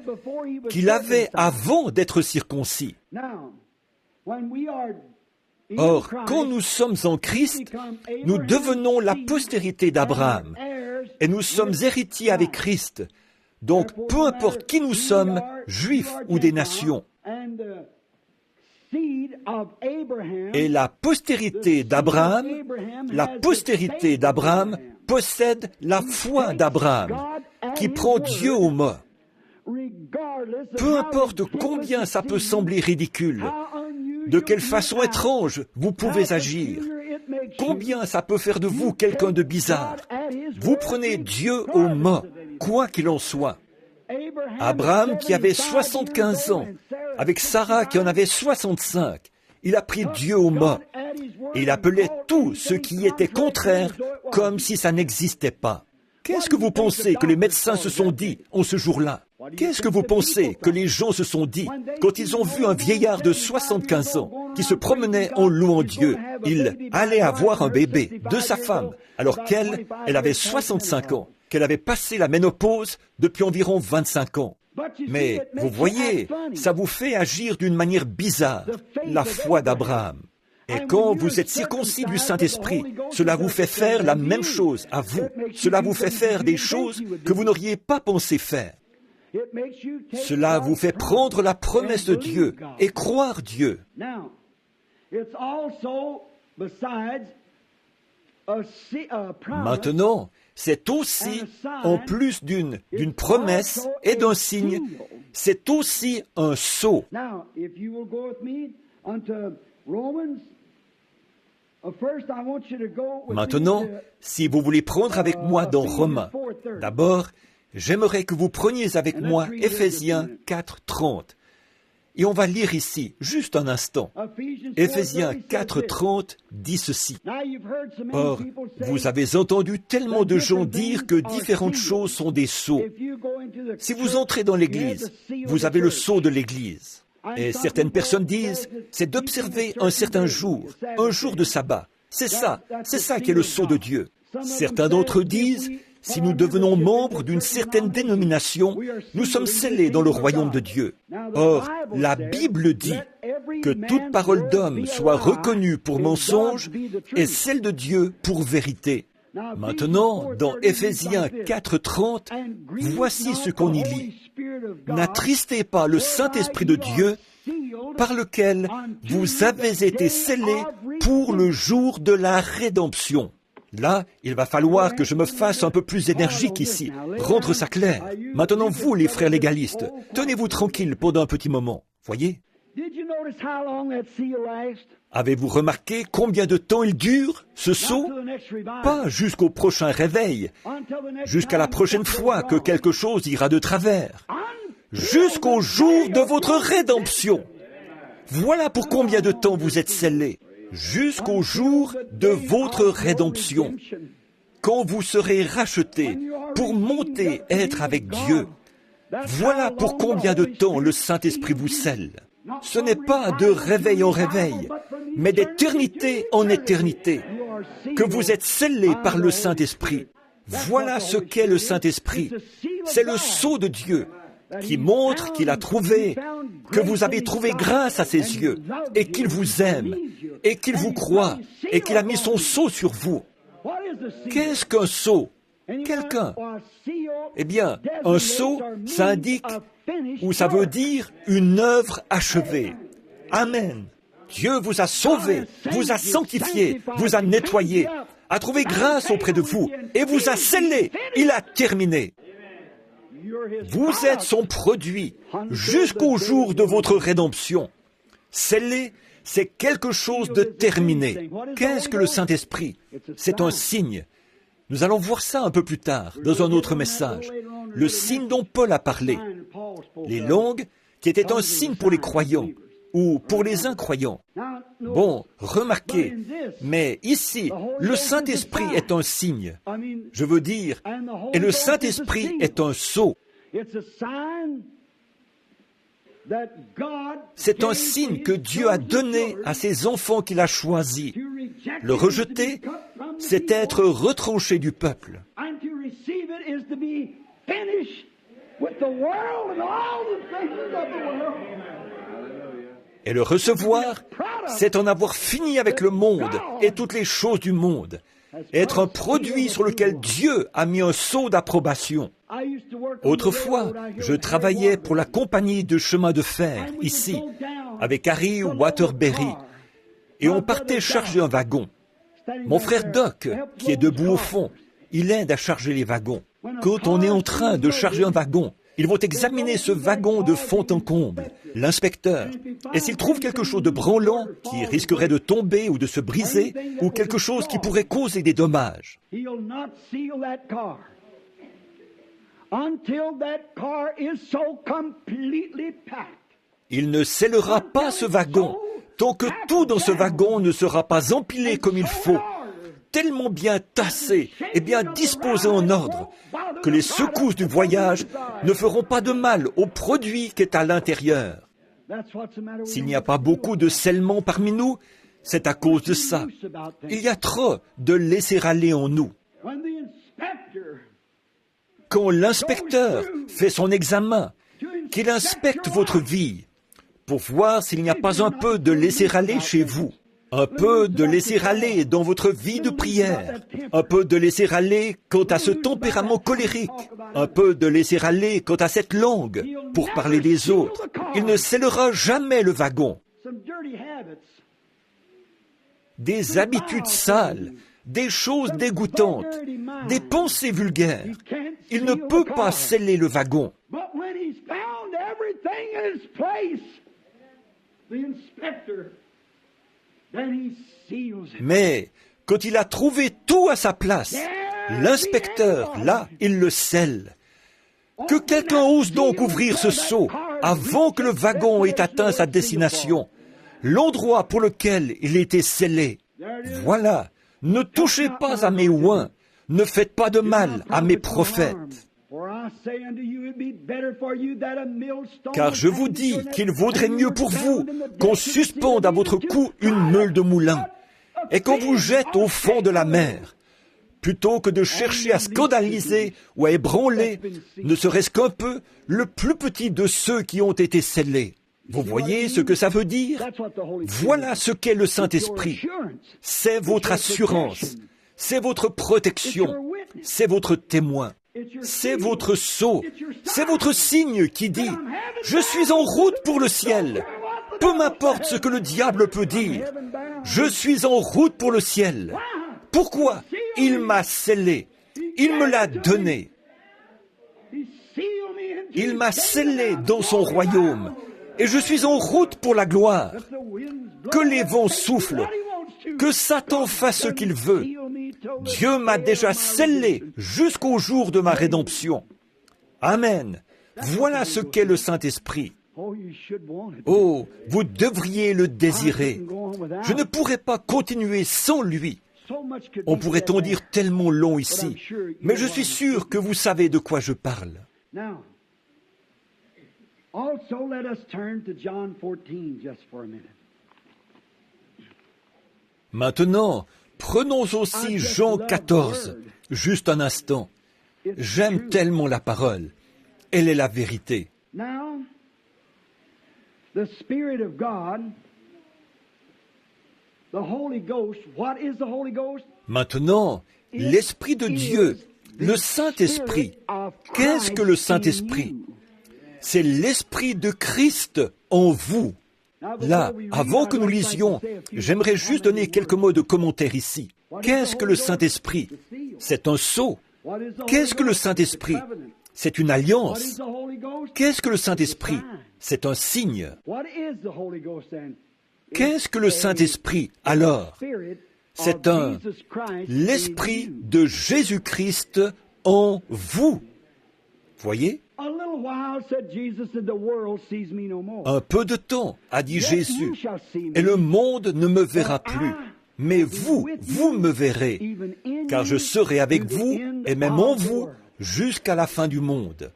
Speaker 1: qu'il avait avant d'être circoncis. Or, quand nous sommes en Christ, nous devenons la postérité d'Abraham et nous sommes héritiers avec Christ. Donc, peu importe qui nous sommes, juifs ou des nations. Et la postérité d'Abraham possède la foi d'Abraham, qui prend Dieu au mot. Peu importe combien ça peut sembler ridicule, de quelle façon étrange vous pouvez agir, combien ça peut faire de vous quelqu'un de bizarre, vous prenez Dieu au mot, quoi qu'il en soit. Abraham qui avait 75 ans, avec Sarah qui en avait 65, il a pris Dieu au mot. Et il appelait tout ce qui était contraire comme si ça n'existait pas. Qu'est-ce que vous pensez que les médecins se sont dit en ce jour-là? Qu'est-ce que vous pensez que les gens se sont dit quand ils ont vu un vieillard de 75 ans qui se promenait en louant Dieu? Il allait avoir un bébé de sa femme, alors qu'elle avait 65 ans, qu'elle avait passé la ménopause depuis environ 25 ans. Mais vous voyez, ça vous fait agir d'une manière bizarre, la foi d'Abraham. Et quand vous êtes circoncis du Saint-Esprit, cela vous fait faire la même chose à vous. Cela vous fait faire des choses que vous n'auriez pas pensé faire. Cela vous fait prendre la promesse de Dieu et croire Dieu. Maintenant, c'est aussi, en plus d'une promesse et d'un signe, c'est aussi un sceau. Maintenant, si vous voulez prendre avec moi dans Romains, d'abord, j'aimerais que vous preniez avec moi Éphésiens 4:30. Et on va lire ici, juste un instant. Éphésiens 4:30 dit ceci. Or, vous avez entendu tellement de gens dire que différentes choses sont des sceaux. Si vous entrez dans l'Église, vous avez le sceau de l'Église. Et certaines personnes disent, c'est d'observer un certain jour, un jour de sabbat. C'est ça qui est le sceau de Dieu. Certains d'entre eux disent, si nous devenons membres d'une certaine dénomination, nous sommes scellés dans le royaume de Dieu. Or, la Bible dit que toute parole d'homme soit reconnue pour mensonge et celle de Dieu pour vérité. Maintenant, dans Éphésiens 4:30, voici ce qu'on y lit. N'attristez pas le Saint-Esprit de Dieu, par lequel vous avez été scellés pour le jour de la rédemption. Là, il va falloir que je me fasse un peu plus énergique ici, rendre ça clair. Maintenant, vous, les frères légalistes, tenez-vous tranquilles pendant un petit moment. Voyez? Avez-vous remarqué combien de temps il dure, ce sceau? Pas jusqu'au prochain réveil, jusqu'à la prochaine fois que quelque chose ira de travers. Jusqu'au jour de votre rédemption. Voilà pour combien de temps vous êtes scellés. Jusqu'au jour de votre rédemption. Quand vous serez rachetés pour monter être avec Dieu. Voilà pour combien de temps le Saint-Esprit vous scelle. Ce n'est pas de réveil en réveil, mais d'éternité en éternité, que vous êtes scellés par le Saint-Esprit. Voilà ce qu'est le Saint-Esprit. C'est le sceau de Dieu qui montre qu'il a trouvé, que vous avez trouvé grâce à ses yeux, et qu'il vous aime, et qu'il vous croit, et qu'il a mis son sceau sur vous. Qu'est-ce qu'un sceau? Quelqu'un. Eh bien, un sceau, ça indique, ou ça veut dire une œuvre achevée. Amen. Dieu vous a sauvé, vous a sanctifié, vous a nettoyé, a trouvé grâce auprès de vous, et vous a scellé. Il a terminé. Vous êtes son produit jusqu'au jour de votre rédemption. Scellé, c'est quelque chose de terminé. Qu'est-ce que le Saint-Esprit? C'est un signe. Nous allons voir ça un peu plus tard, dans un autre message. Le signe dont Paul a parlé. Les langues, qui étaient un signe pour les croyants, ou pour les incroyants. Bon, remarquez, mais ici, le Saint-Esprit est un signe. Je veux dire, et le Saint-Esprit est un sceau. C'est un signe que Dieu a donné à ses enfants qu'il a choisis. Le rejeter, c'est être retranché du peuple. Et le recevoir, c'est en avoir fini avec le monde et toutes les choses du monde. Être un produit sur lequel Dieu a mis un sceau d'approbation. Autrefois, je travaillais pour la compagnie de chemin de fer, ici, avec Harry Waterbury, et on partait charger un wagon. Mon frère Doc, qui est debout au fond, il aide à charger les wagons. Quand on est en train de charger un wagon, ils vont examiner ce wagon de fond en comble, l'inspecteur. Et s'ils trouvent quelque chose de branlant, qui risquerait de tomber ou de se briser, ou quelque chose qui pourrait causer des dommages, il ne scellera pas ce wagon tant que tout dans ce wagon ne sera pas empilé comme il faut, tellement bien tassé et bien disposé en ordre, que les secousses du voyage ne feront pas de mal au produit qui est à l'intérieur. S'il n'y a pas beaucoup de scellement parmi nous, c'est à cause de ça. Il y a trop de laisser-aller en nous. Quand l'inspecteur fait son examen, qu'il inspecte votre vie, pour voir s'il n'y a pas un peu de laisser-aller chez vous, un peu de laisser-aller dans votre vie de prière, un peu de laisser-aller quant à ce tempérament colérique, un peu de laisser-aller quant à cette langue pour parler des autres. Il ne scellera jamais le wagon. Des habitudes sales, des choses dégoûtantes, des pensées vulgaires. Il ne peut pas sceller le wagon. Mais quand il a trouvé tout à sa place, l'inspecteur, là, il le scelle. Que quelqu'un ose donc ouvrir ce sceau avant que le wagon ait atteint sa destination, l'endroit pour lequel il était scellé. Voilà, ne touchez pas à mes oins, ne faites pas de mal à mes prophètes. Car je vous dis qu'il vaudrait mieux pour vous qu'on suspende à votre cou une meule de moulin et qu'on vous jette au fond de la mer, plutôt que de chercher à scandaliser ou à ébranler, ne serait-ce qu'un peu, le plus petit de ceux qui ont été scellés. Vous voyez ce que ça veut dire? Voilà ce qu'est le Saint-Esprit. C'est votre assurance, c'est votre protection, c'est votre témoin, c'est votre sceau, c'est votre signe qui dit « Je suis en route pour le ciel ». Peu m'importe ce que le diable peut dire, je suis en route pour le ciel. Pourquoi? Il m'a scellé, il me l'a donné. Il m'a scellé dans son royaume. Et je suis en route pour la gloire. Que les vents soufflent, que Satan fasse ce qu'il veut. Dieu m'a déjà scellé jusqu'au jour de ma rédemption. Amen. Voilà ce qu'est le Saint-Esprit. Oh, vous devriez le désirer. Je ne pourrais pas continuer sans lui. On pourrait en dire tellement long ici, mais je suis sûr que vous savez de quoi je parle.
Speaker 2: Also, let us turn to John 14 just for a minute.
Speaker 1: Maintenant, prenons aussi Jean 14, juste un instant. J'aime tellement la parole. Elle est la vérité.
Speaker 2: Now, the Spirit of God, the Holy Ghost, what is the Holy Ghost?
Speaker 1: Maintenant, l'Esprit de Dieu, le Saint-Esprit. Qu'est-ce que le Saint-Esprit? C'est l'Esprit de Christ en vous. Là, avant que nous lisions, j'aimerais juste donner quelques mots de commentaire ici. Qu'est-ce que le Saint-Esprit? C'est un sceau. Qu'est-ce que le Saint-Esprit? C'est une alliance. Qu'est-ce que le Saint-Esprit? C'est un signe. Qu'est-ce que le Saint-Esprit, alors? C'est l'Esprit de Jésus-Christ en vous. Voyez? Un peu de temps, a dit Jésus, et le monde ne me verra plus. Mais vous me verrez, car je serai avec vous et même en vous jusqu'à la fin du monde.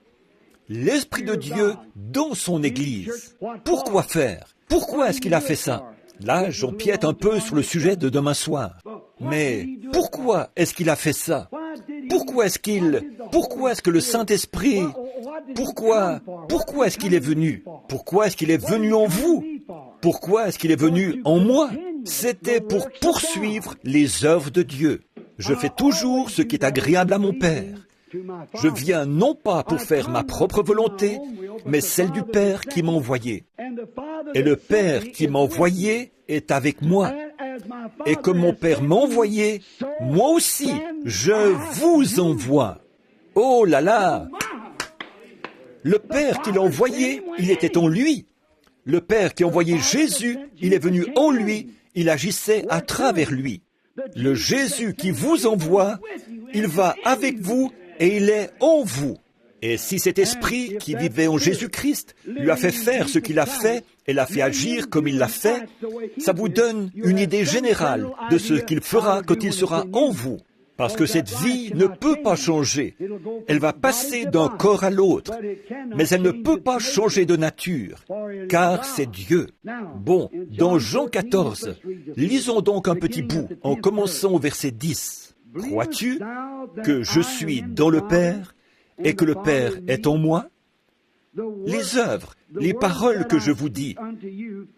Speaker 1: L'Esprit de Dieu dans son Église. Pourquoi faire? Pourquoi est-ce qu'il a fait ça? Là, j'empiète un peu sur le sujet de demain soir. Mais pourquoi est-ce qu'il a fait ça? Pourquoi est-ce que le Saint-Esprit, pourquoi est-ce qu'il est venu? Pourquoi est-ce qu'il est venu en vous? Pourquoi est-ce qu'il est venu en moi? C'était pour poursuivre les œuvres de Dieu. Je fais toujours ce qui est agréable à mon Père. Je viens non pas pour faire ma propre volonté, mais celle du Père qui m'a envoyé. Et le Père qui m'a envoyé est avec moi. Et comme mon Père m'a envoyé, moi aussi, je vous envoie. Oh là là! Le Père qui l'a envoyé, il était en lui. Le Père qui a envoyé Jésus, il est venu en lui, il agissait à travers lui. Le Jésus qui vous envoie, il va avec vous et il est en vous. Et si cet esprit qui vivait en Jésus-Christ lui a fait faire ce qu'il a fait et l'a fait agir comme il l'a fait, ça vous donne une idée générale de ce qu'il fera quand il sera en vous. Parce que cette vie ne peut pas changer. Elle va passer d'un corps à l'autre, mais elle ne peut pas changer de nature, car c'est Dieu. Bon, dans Jean 14, lisons donc un petit bout, en commençant au verset 10. Crois-tu que je suis dans le Père et que le Père est en moi? Les œuvres, les paroles que je vous dis,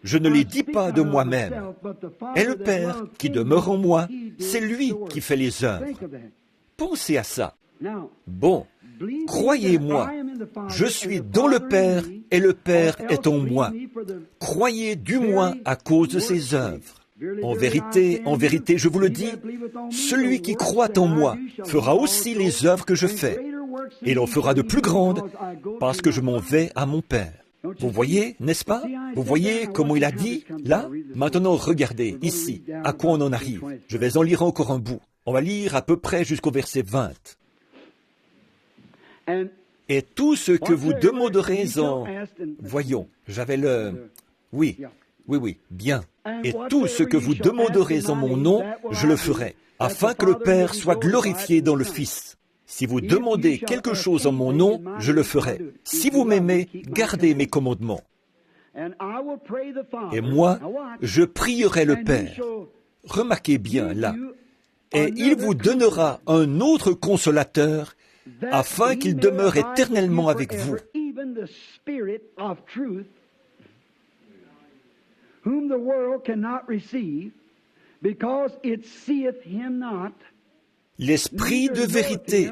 Speaker 1: je ne les dis pas de moi-même. Et le Père qui demeure en moi, c'est lui qui fait les œuvres. Pensez à ça. Bon, croyez-moi, je suis dans le Père et le Père est en moi. Croyez du moins à cause de ses œuvres. En vérité, je vous le dis, celui qui croit en moi fera aussi les œuvres que je fais. Et il en fera de plus grandes parce que je m'en vais à mon Père. Vous voyez, n'est-ce pas? Vous voyez comment il a dit, là? Maintenant, regardez, ici, à quoi on en arrive. Je vais en lire encore un bout. On va lire à peu près jusqu'au verset 20. Et tout ce que vous demanderez en... Voyons, j'avais le... Oui, bien. Et tout ce que vous demanderez en mon nom, je le ferai, afin que le Père soit glorifié dans le Fils. Si vous demandez quelque chose en mon nom, je le ferai. Si vous m'aimez, gardez mes commandements. Et moi, je prierai le Père. Remarquez bien là. Et il vous donnera un autre consolateur, afin qu'il demeure éternellement avec vous. L'Esprit de vérité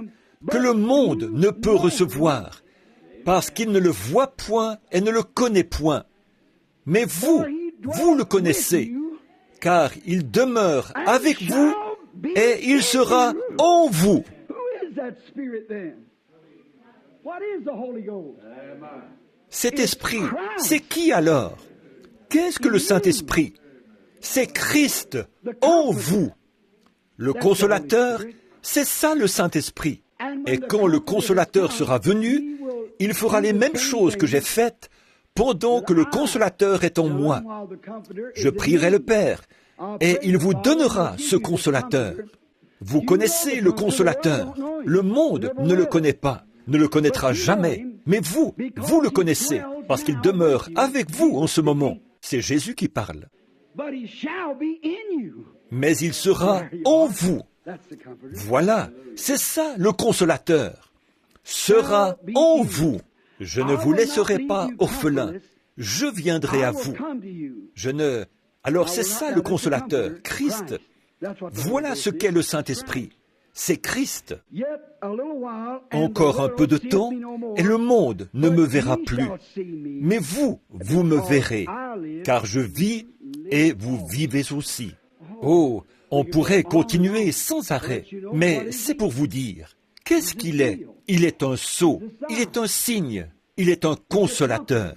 Speaker 1: que le monde ne peut recevoir, parce qu'il ne le voit point et ne le connaît point. Mais vous, vous le connaissez, car il demeure avec vous et il sera en vous. Cet esprit, c'est qui alors? Qu'est-ce que le Saint-Esprit? C'est Christ en vous. Le consolateur, c'est ça le Saint-Esprit. Et quand le consolateur sera venu, il fera les mêmes choses que j'ai faites pendant que le consolateur est en moi. Je prierai le Père et il vous donnera ce consolateur. Vous connaissez le consolateur. Le monde ne le connaît pas, ne le connaîtra jamais. Mais vous, vous le connaissez, parce qu'il demeure avec vous en ce moment. C'est Jésus qui parle. Mais il sera en vous. Voilà, c'est ça le consolateur. Sera en vous. Je ne vous laisserai pas orphelins. Je viendrai à vous. Alors c'est ça le consolateur, Christ. Voilà ce qu'est le Saint-Esprit. C'est Christ. Encore un peu de temps, et le monde ne me verra plus. Mais vous, vous me verrez, car je vis et vous vivez aussi. Oh, on pourrait continuer sans arrêt, mais c'est pour vous dire, qu'est-ce qu'il est? Il est un sceau, il est un signe, il est un consolateur.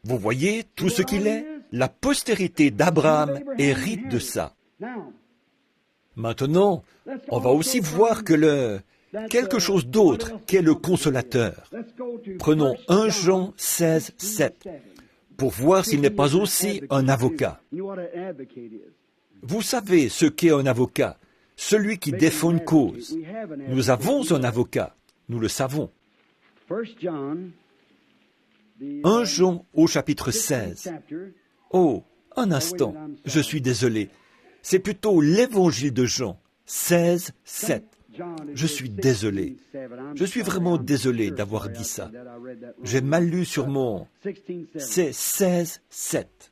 Speaker 1: Vous voyez tout ce qu'il est? La postérité d'Abraham hérite de ça. Maintenant, on va aussi voir que quelque chose d'autre qu'est le consolateur. Prenons 1 Jean 16, 7, pour voir s'il n'est pas aussi un avocat. Vous savez ce qu'est un avocat, celui qui défend une cause. Nous avons un avocat, nous le savons. 1 Jean au chapitre 16. Oh, un instant, je suis désolé. C'est plutôt l'évangile de Jean, 16, 7. Je suis désolé. Je suis vraiment désolé d'avoir dit ça. J'ai mal lu sur mon... C'est 16, 7.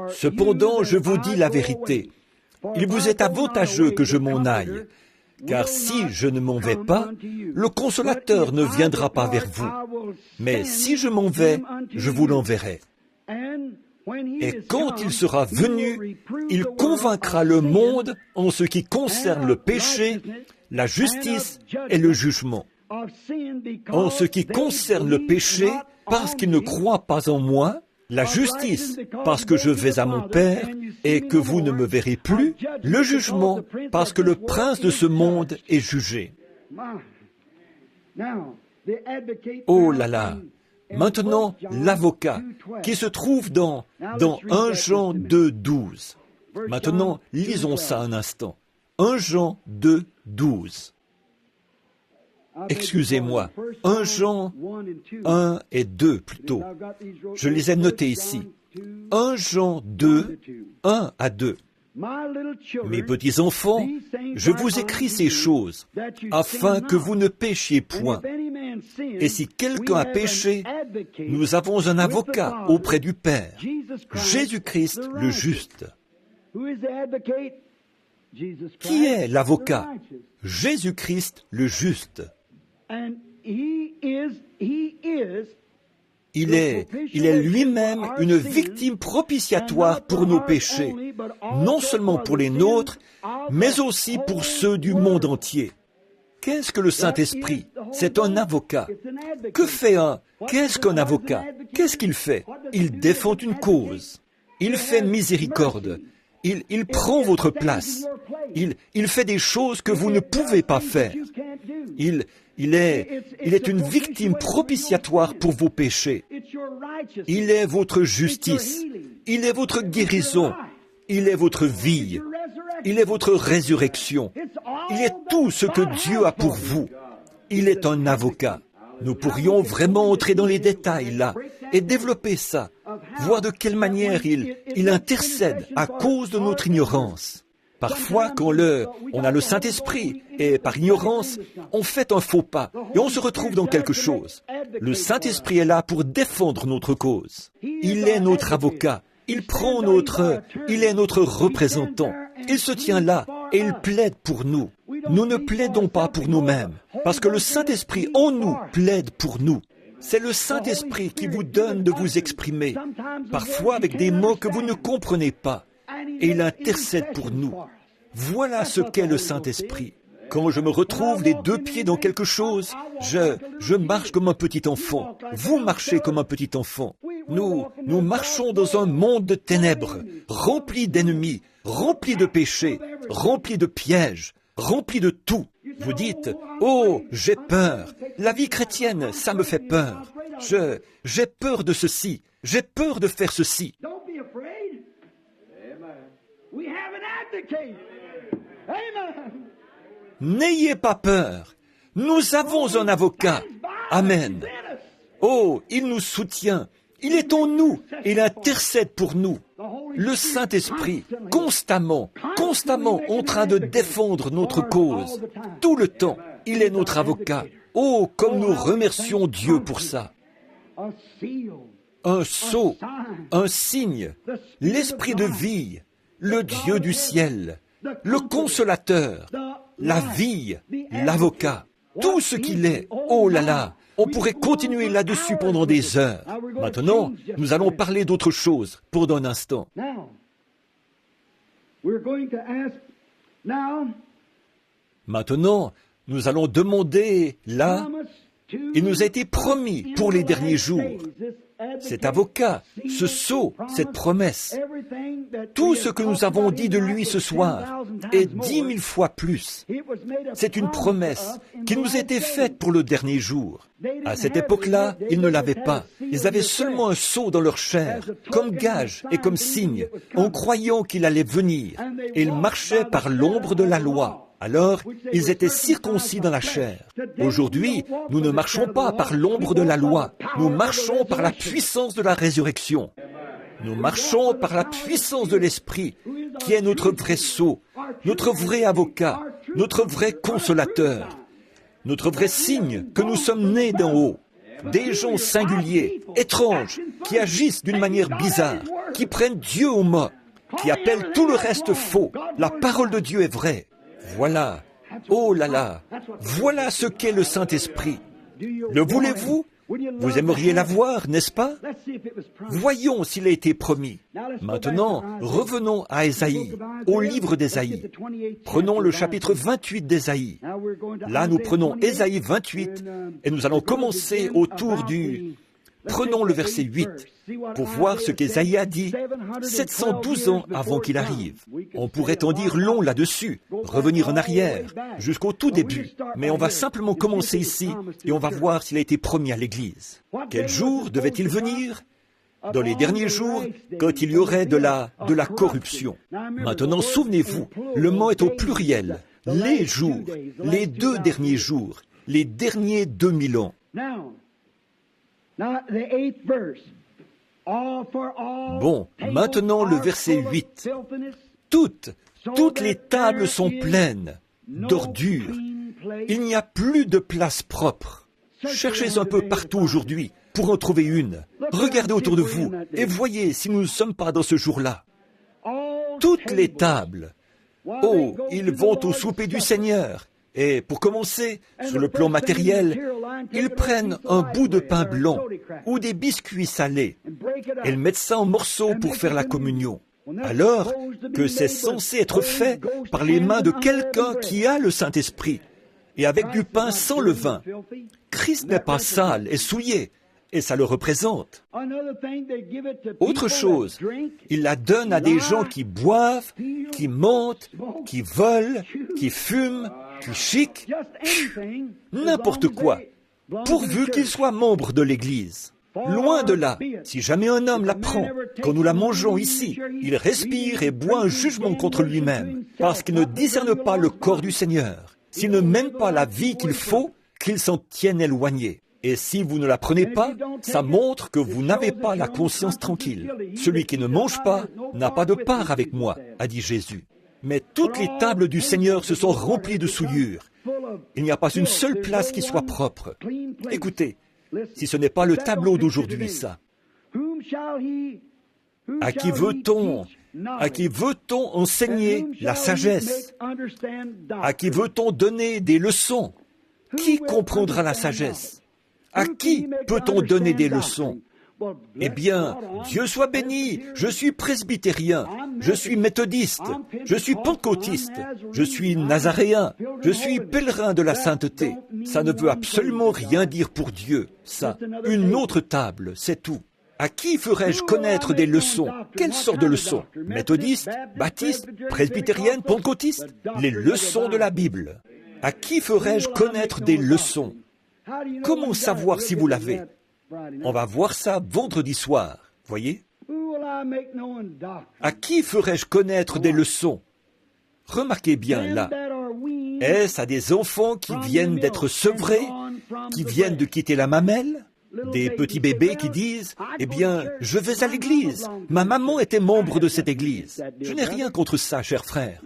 Speaker 1: Cependant, je vous dis la vérité. Il vous est avantageux que je m'en aille. Car si je ne m'en vais pas, le consolateur ne viendra pas vers vous. Mais si je m'en vais, je vous l'enverrai. Et quand il sera venu, il convaincra le monde en ce qui concerne le péché, la justice et le jugement. En ce qui concerne le péché, parce qu'ils ne croient pas en moi, la justice, parce que je vais à mon Père et que vous ne me verrez plus, le jugement, parce que le prince de ce monde est jugé. Oh là là! Maintenant, l'avocat, qui se trouve dans 1 Jean 2, 12. Maintenant, lisons ça un instant. 1 Jean 2, 12. Excusez-moi, 1 Jean 1 et 2 plutôt. Je les ai notés ici. 1 Jean 2, 1 à 2. Mes petits enfants, je vous écris ces choses, afin que vous ne péchiez point. Et si quelqu'un a péché, nous avons un avocat auprès du Père, Jésus-Christ le juste. Qui est l'avocat? Jésus-Christ le juste. Il est lui-même une victime propitiatoire pour nos péchés, non seulement pour les nôtres, mais aussi pour ceux du monde entier. Qu'est-ce que le Saint-Esprit? C'est un avocat. Qu'est-ce qu'un avocat? Qu'est-ce qu'il fait? Il défend une cause. Il fait miséricorde. Il prend votre place. Il fait des choses que vous ne pouvez pas faire. Il est une victime propitiatoire pour vos péchés. Il est votre justice. Il est votre guérison. Il est votre vie. Il est votre résurrection. Il est tout ce que Dieu a pour vous. Il est un avocat. Nous pourrions vraiment entrer dans les détails là et développer ça, voir de quelle manière il intercède à cause de notre ignorance. Parfois, quand on a le Saint-Esprit, et par ignorance, on fait un faux pas, et on se retrouve dans quelque chose. Le Saint-Esprit est là pour défendre notre cause. Il est notre avocat. Il est notre représentant. Il se tient là, et il plaide pour nous. Nous ne plaidons pas pour nous-mêmes, parce que le Saint-Esprit en nous plaide pour nous. C'est le Saint-Esprit qui vous donne de vous exprimer, parfois avec des mots que vous ne comprenez pas. Et il intercède pour nous. Voilà ce qu'est le Saint-Esprit. Quand je me retrouve les deux pieds dans quelque chose, je marche comme un petit enfant. Vous marchez comme un petit enfant. Nous marchons dans un monde de ténèbres, rempli d'ennemis, rempli de péchés, rempli de pièges, rempli de tout. Vous dites, « Oh, j'ai peur. La vie chrétienne, ça me fait peur. J'ai peur de ceci. J'ai peur de faire ceci. » N'ayez pas peur. Nous avons un avocat. Amen. Oh, il nous soutient. Il est en nous. Il intercède pour nous. Le Saint-Esprit, constamment en train de défendre notre cause. Tout le temps, il est notre avocat. Oh, comme nous remercions Dieu pour ça. Un sceau, un signe, l'Esprit de vie, le Dieu du ciel, le consolateur, la vie, l'avocat, tout ce qu'il est. Oh là là, on pourrait continuer là-dessus pendant des heures. Maintenant, nous allons parler d'autre chose pour un instant. Maintenant, nous allons demander là, il nous a été promis pour les derniers jours, cet avocat, ce sceau, cette promesse, tout ce que nous avons dit de lui ce soir et 10 000 fois plus, c'est une promesse qui nous était faite pour le dernier jour. À cette époque-là, ils ne l'avaient pas. Ils avaient seulement un sceau dans leur chair, comme gage et comme signe, en croyant qu'il allait venir. Et ils marchaient par l'ombre de la loi. Alors, ils étaient circoncis dans la chair. Aujourd'hui, nous ne marchons pas par l'ombre de la loi. Nous marchons par la puissance de la résurrection. Nous marchons par la puissance de l'Esprit, qui est notre vrai sceau, notre vrai avocat, notre vrai consolateur, notre vrai signe que nous sommes nés d'en haut. Des gens singuliers, étranges, qui agissent d'une manière bizarre, qui prennent Dieu au mot, qui appellent tout le reste faux. La parole de Dieu est vraie. Voilà, oh là là, voilà ce qu'est le Saint-Esprit. Le voulez-vous? Vous aimeriez l'avoir, n'est-ce pas? Voyons s'il a été promis. Maintenant, revenons à Ésaïe, au livre d'Ésaïe. Prenons le chapitre 28 d'Ésaïe. Là, nous prenons Ésaïe 28 et nous allons commencer autour du... Prenons le verset 8 pour voir ce qu'Ésaïe a dit 712 ans avant qu'il arrive. On pourrait en dire long là-dessus, revenir en arrière, jusqu'au tout début. Mais on va simplement commencer ici et on va voir s'il a été promis à l'Église. Quel jour devait-il venir? Dans les derniers jours, quand il y aurait de la corruption. Maintenant, souvenez-vous, le mot est au pluriel. Les jours, les 2 derniers jours, les derniers 2000 ans. Bon, maintenant le verset 8. Toutes les tables sont pleines d'ordures. Il n'y a plus de place propre. Cherchez un peu partout aujourd'hui pour en trouver une. Regardez autour de vous et voyez si nous ne sommes pas dans ce jour-là. Toutes les tables. Oh, ils vont au souper du Seigneur. Et pour commencer, sur le plan matériel, ils prennent un bout de pain blanc ou des biscuits salés. Ils mettent ça en morceaux pour faire la communion. Alors que c'est censé être fait par les mains de quelqu'un qui a le Saint-Esprit et avec du pain sans levain. Christ n'est pas sale et souillé, et ça le représente. Autre chose, il la donne à des gens qui boivent, qui mentent, qui volent, qui fument, qui chiquent, n'importe quoi, pourvu qu'ils soient membres de l'Église. Loin de là, si jamais un homme la prend, quand nous la mangeons ici, il respire et boit un jugement contre lui-même, parce qu'il ne discerne pas le corps du Seigneur. S'il ne mène pas la vie qu'il faut, qu'il s'en tienne éloigné. Et si vous ne la prenez pas, ça montre que vous n'avez pas la conscience tranquille. Celui qui ne mange pas n'a pas de part avec moi, a dit Jésus. Mais toutes les tables du Seigneur se sont remplies de souillures. Il n'y a pas une seule place qui soit propre. Écoutez, si ce n'est pas le tableau d'aujourd'hui, ça. À qui veut-on enseigner la sagesse? À qui veut-on donner des leçons? Qui comprendra la sagesse? À qui peut-on donner des leçons? Eh bien, Dieu soit béni, je suis presbytérien, je suis méthodiste, je suis pentecôtiste, je suis nazaréen, je suis pèlerin de la sainteté. Ça ne veut absolument rien dire pour Dieu, ça. Une autre table, c'est tout. À qui ferais-je connaître des leçons? Quelle sorte de leçons? Méthodiste, baptiste, presbytérienne, pentecôtiste? Les leçons de la Bible. À qui ferais-je connaître des leçons? Comment savoir si vous l'avez? On va voir ça vendredi soir, voyez? À qui ferais-je connaître des leçons? Remarquez bien là. Est-ce à des enfants qui viennent d'être sevrés, qui viennent de quitter la mamelle? Des petits bébés qui disent « Eh bien, je vais à l'église. Ma maman était membre de cette église. » Je n'ai rien contre ça, cher frère.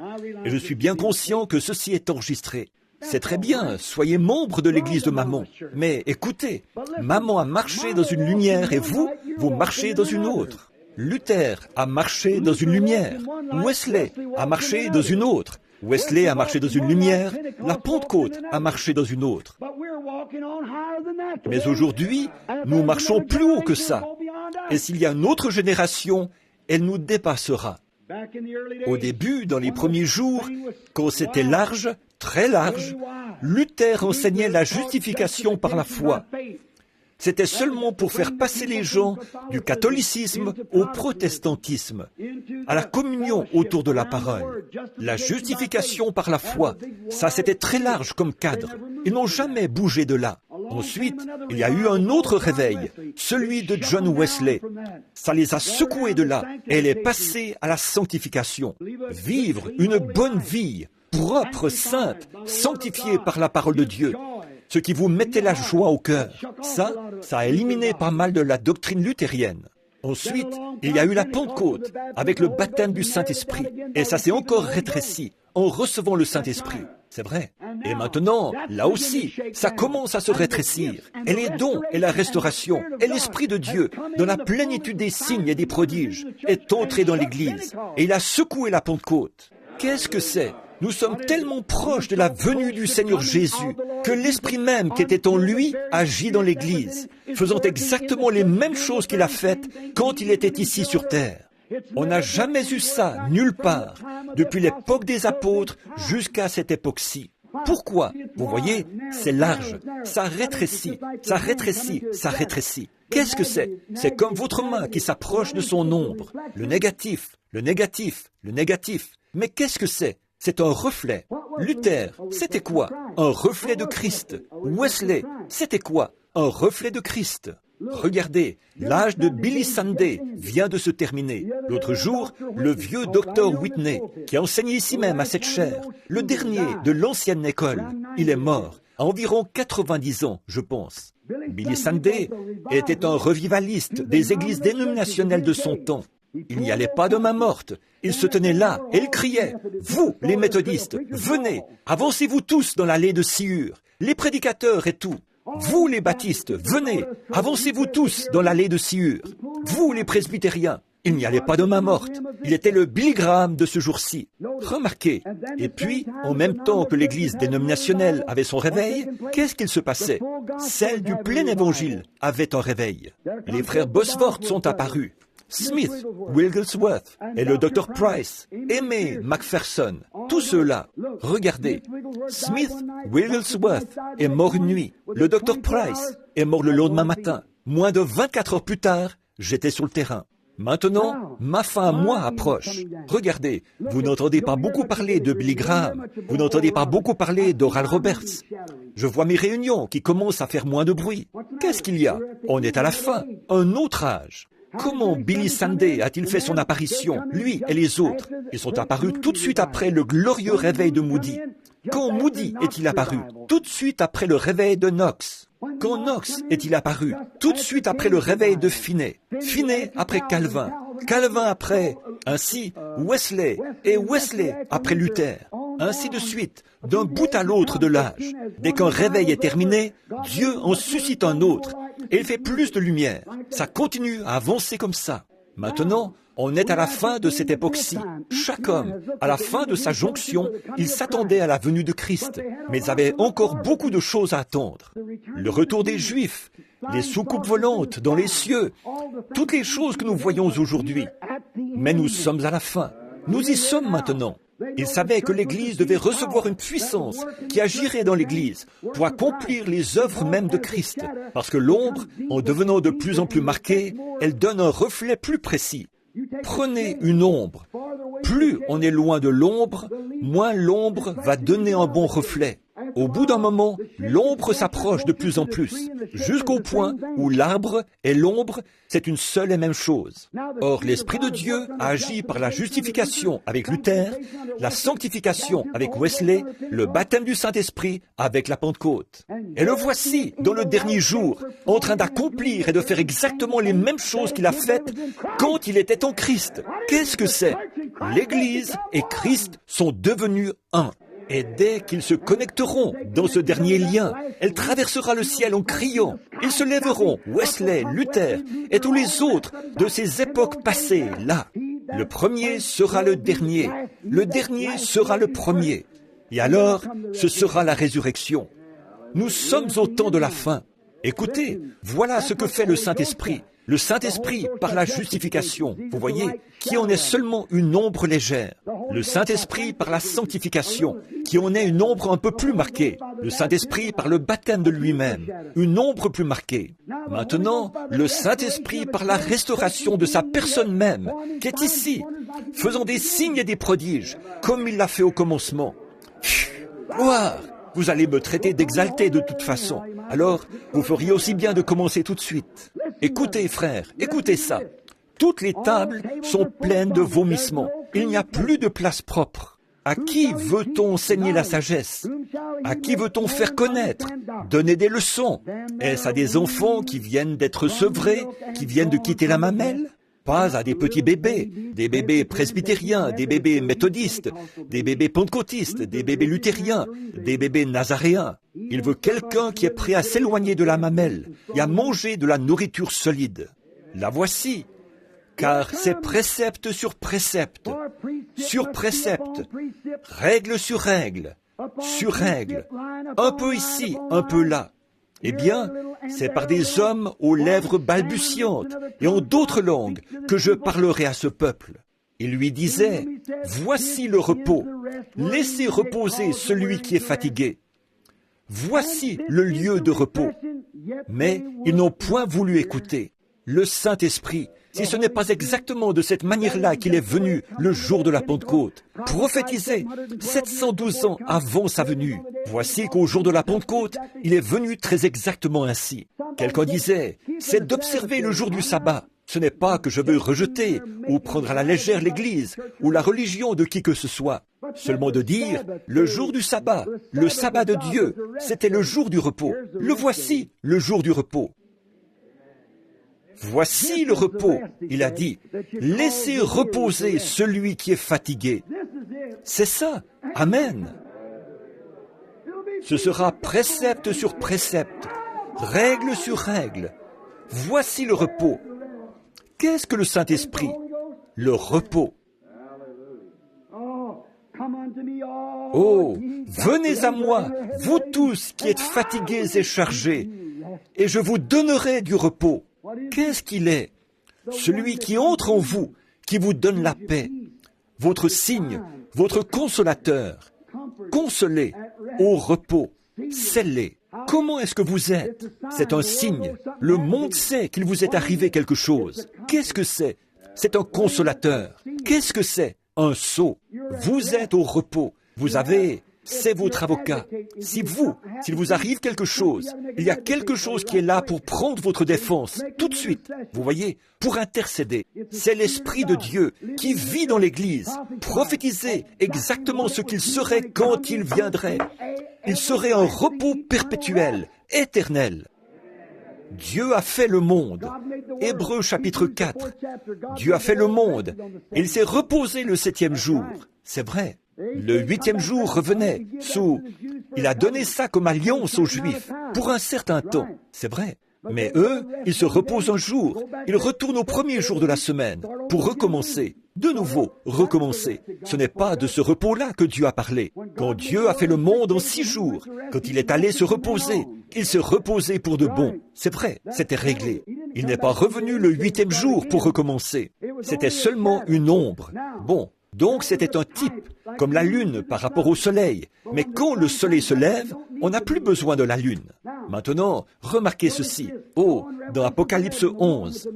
Speaker 1: Et je suis bien conscient que ceci est enregistré. C'est très bien, soyez membre de l'église de maman. Mais écoutez, maman a marché dans une lumière et vous marchez dans une autre. Luther a marché dans une lumière. Wesley a marché dans une autre. Wesley a marché dans une lumière. La Pentecôte a marché dans une autre. Mais aujourd'hui, nous marchons plus haut que ça. Et s'il y a une autre génération, elle nous dépassera. Au début, dans les premiers jours, quand c'était large, très large, Luther enseignait la justification par la foi. C'était seulement pour faire passer les gens du catholicisme au protestantisme, à la communion autour de la parole. La justification par la foi, ça c'était très large comme cadre. Ils n'ont jamais bougé de là. Ensuite, il y a eu un autre réveil, celui de John Wesley. Ça les a secoués de là et elle est passée à la sanctification. Vivre une bonne vie, propre, sainte, sanctifiée par la parole de Dieu. Ce qui vous mettait la joie au cœur. Ça a éliminé pas mal de la doctrine luthérienne. Ensuite, il y a eu la Pentecôte, avec le baptême du Saint-Esprit. Et ça s'est encore rétréci, en recevant le Saint-Esprit. C'est vrai. Et maintenant, là aussi, ça commence à se rétrécir. Et les dons et la restauration et l'Esprit de Dieu, dans la plénitude des signes et des prodiges, est entré dans l'Église. Et il a secoué la Pentecôte. Qu'est-ce que c'est? Nous sommes tellement proches de la venue du Seigneur Jésus que l'Esprit même qui était en lui agit dans l'Église, faisant exactement les mêmes choses qu'il a faites quand il était ici sur terre. On n'a jamais eu ça nulle part, depuis l'époque des apôtres jusqu'à cette époque-ci. Pourquoi? Vous voyez, c'est large, ça rétrécit, ça rétrécit, ça rétrécit. Qu'est-ce que c'est? C'est comme votre main qui s'approche de son ombre. Le négatif, le négatif, le négatif. Mais qu'est-ce que c'est? C'est un reflet. Luther, c'était quoi? Un reflet de Christ. Wesley, c'était quoi? Un reflet de Christ. Regardez, l'âge de Billy Sunday vient de se terminer. L'autre jour, le vieux Dr. Whitney, qui enseignait ici même à cette chaire, le dernier de l'ancienne école, il est mort, à environ 90 ans, je pense. Billy Sunday était un revivaliste des églises dénominationnelles de son temps. Il n'y allait pas de main morte. Il se tenait là et il criait « Vous, les méthodistes, venez, avancez-vous tous dans l'allée de Sciure, les prédicateurs et tout. Vous, les baptistes, venez, avancez-vous tous dans l'allée de Sciure. Vous, les presbytériens. » Il n'y allait pas de main morte. Il était le Billy Graham de ce jour-ci. Remarquez. Et puis, en même temps que l'église dénominationnelle avait son réveil, qu'est-ce qu'il se passait? Celle du plein évangile avait un réveil. Les frères Bosworth sont apparus. Smith, Wigglesworth et le Dr. Price, Aimé McPherson, tous ceux-là. Regardez, Smith, Wigglesworth est mort une nuit. Le Dr. Price est mort le lendemain matin. Moins de 24 heures plus tard, j'étais sur le terrain. Maintenant, ma fin à moi approche. Regardez, vous n'entendez pas beaucoup parler de Billy Graham. Vous n'entendez pas beaucoup parler d'Oral Roberts. Je vois mes réunions qui commencent à faire moins de bruit. Qu'est-ce qu'il y a? On est à la fin, un autre âge. Comment Billy Sunday a-t-il fait son apparition, lui et les autres? Ils sont apparus tout de suite après le glorieux réveil de Moody. Quand Moody est-il apparu? Tout de suite après le réveil de Knox. Quand Knox est-il apparu? Tout de suite après le réveil de Finney. Finney après Calvin. Calvin après, ainsi, Wesley, et Wesley après Luther. Ainsi de suite, d'un bout à l'autre de l'âge. Dès qu'un réveil est terminé, Dieu en suscite un autre, et il fait plus de lumière. Ça continue à avancer comme ça. Maintenant, on est à la fin de cette époque-ci. Chaque homme, à la fin de sa jonction, il s'attendait à la venue de Christ, mais il avait encore beaucoup de choses à attendre. Le retour des Juifs, les soucoupes volantes dans les cieux, toutes les choses que nous voyons aujourd'hui. Mais nous sommes à la fin. Nous y sommes maintenant. Il savait que l'Église devait recevoir une puissance qui agirait dans l'Église pour accomplir les œuvres mêmes de Christ, parce que l'ombre, en devenant de plus en plus marquée, elle donne un reflet plus précis. Prenez une ombre. Plus on est loin de l'ombre, moins l'ombre va donner un bon reflet. Au bout d'un moment, l'ombre s'approche de plus en plus, jusqu'au point où l'arbre et l'ombre, c'est une seule et même chose. Or, l'Esprit de Dieu a agi par la justification avec Luther, la sanctification avec Wesley, le baptême du Saint-Esprit avec la Pentecôte. Et le voici, dans le dernier jour, en train d'accomplir et de faire exactement les mêmes choses qu'il a faites quand il était en Christ. Qu'est-ce que c'est? L'Église et Christ sont devenus un. Et dès qu'ils se connecteront dans ce dernier lien, elle traversera le ciel en criant. Ils se lèveront, Wesley, Luther et tous les autres de ces époques passées, là. Le premier sera le dernier sera le premier. Et alors, ce sera la résurrection. Nous sommes au temps de la fin. Écoutez, voilà ce que fait le Saint-Esprit. Le Saint-Esprit par la justification, vous voyez, qui en est seulement une ombre légère. Le Saint-Esprit par la sanctification, qui en est une ombre un peu plus marquée. Le Saint-Esprit par le baptême de lui-même, une ombre plus marquée. Maintenant, le Saint-Esprit par la restauration de sa personne même, qui est ici, faisant des signes et des prodiges, comme il l'a fait au commencement. Gloire! Vous allez me traiter d'exalté de toute façon. Alors, vous feriez aussi bien de commencer tout de suite. Écoutez, frères, écoutez ça. Toutes les tables sont pleines de vomissements. Il n'y a plus de place propre. À qui veut-on enseigner la sagesse? À qui veut-on faire connaître? Donner des leçons? Est-ce à des enfants qui viennent d'être sevrés, qui viennent de quitter la mamelle? Pas à des petits bébés, des bébés presbytériens, des bébés méthodistes, des bébés pentecôtistes, des bébés luthériens, des bébés nazaréens. Il veut quelqu'un qui est prêt à s'éloigner de la mamelle et à manger de la nourriture solide. La voici, car c'est précepte sur précepte, règle sur règle, un peu ici, un peu là. Eh bien, c'est par des hommes aux lèvres balbutiantes et en d'autres langues que je parlerai à ce peuple. Il lui disait, « Voici le repos, laissez reposer celui qui est fatigué. Voici le lieu de repos. » Mais ils n'ont point voulu écouter. Le Saint-Esprit, si ce n'est pas exactement de cette manière-là qu'il est venu le jour de la Pentecôte, prophétisé 712 ans avant sa venue. Voici qu'au jour de la Pentecôte, il est venu très exactement ainsi. Quelqu'un disait, c'est d'observer le jour du sabbat. Ce n'est pas que je veux rejeter ou prendre à la légère l'Église ou la religion de qui que ce soit. Seulement de dire, le jour du sabbat, le sabbat de Dieu, c'était le jour du repos. Le voici, le jour du repos. Voici le repos, il a dit. Laissez reposer celui qui est fatigué. C'est ça. Amen. Ce sera précepte sur précepte, règle sur règle. Voici le repos. Qu'est-ce que le Saint-Esprit? Le repos. Oh, venez à moi, vous tous qui êtes fatigués et chargés, et je vous donnerai du repos. Qu'est-ce qu'il est? Celui qui entre en vous, qui vous donne la paix, votre signe, votre consolateur. Consolé, au repos, scellé. Comment est-ce que vous êtes? C'est un signe. Le monde sait qu'il vous est arrivé quelque chose. Qu'est-ce que c'est? C'est un consolateur. Qu'est-ce que c'est? Un sceau. Vous êtes au repos. Vous avez c'est votre avocat. S'il vous arrive quelque chose, il y a quelque chose qui est là pour prendre votre défense, tout de suite, vous voyez, pour intercéder. C'est l'Esprit de Dieu qui vit dans l'Église, prophétiser exactement ce qu'il serait quand il viendrait. Il serait un repos perpétuel, éternel. Dieu a fait le monde. Hébreux chapitre 4. Dieu a fait le monde. Et il s'est reposé le 7e jour. C'est vrai. Le 8e jour revenait il a donné ça comme alliance aux Juifs pour un certain temps. C'est vrai. Mais eux, ils se reposent un jour. Ils retournent au premier jour de la semaine pour recommencer. De nouveau, recommencer. Ce n'est pas de ce repos-là que Dieu a parlé. Quand Dieu a fait le monde en 6 jours, quand il est allé se reposer, il s'est reposé pour de bon. C'est vrai, c'était réglé. Il n'est pas revenu le 8e jour pour recommencer. C'était seulement une ombre. Bon, donc c'était un type, comme la lune par rapport au soleil. Mais quand le soleil se lève, on n'a plus besoin de la lune. Maintenant, remarquez ceci. Dans Apocalypse 11,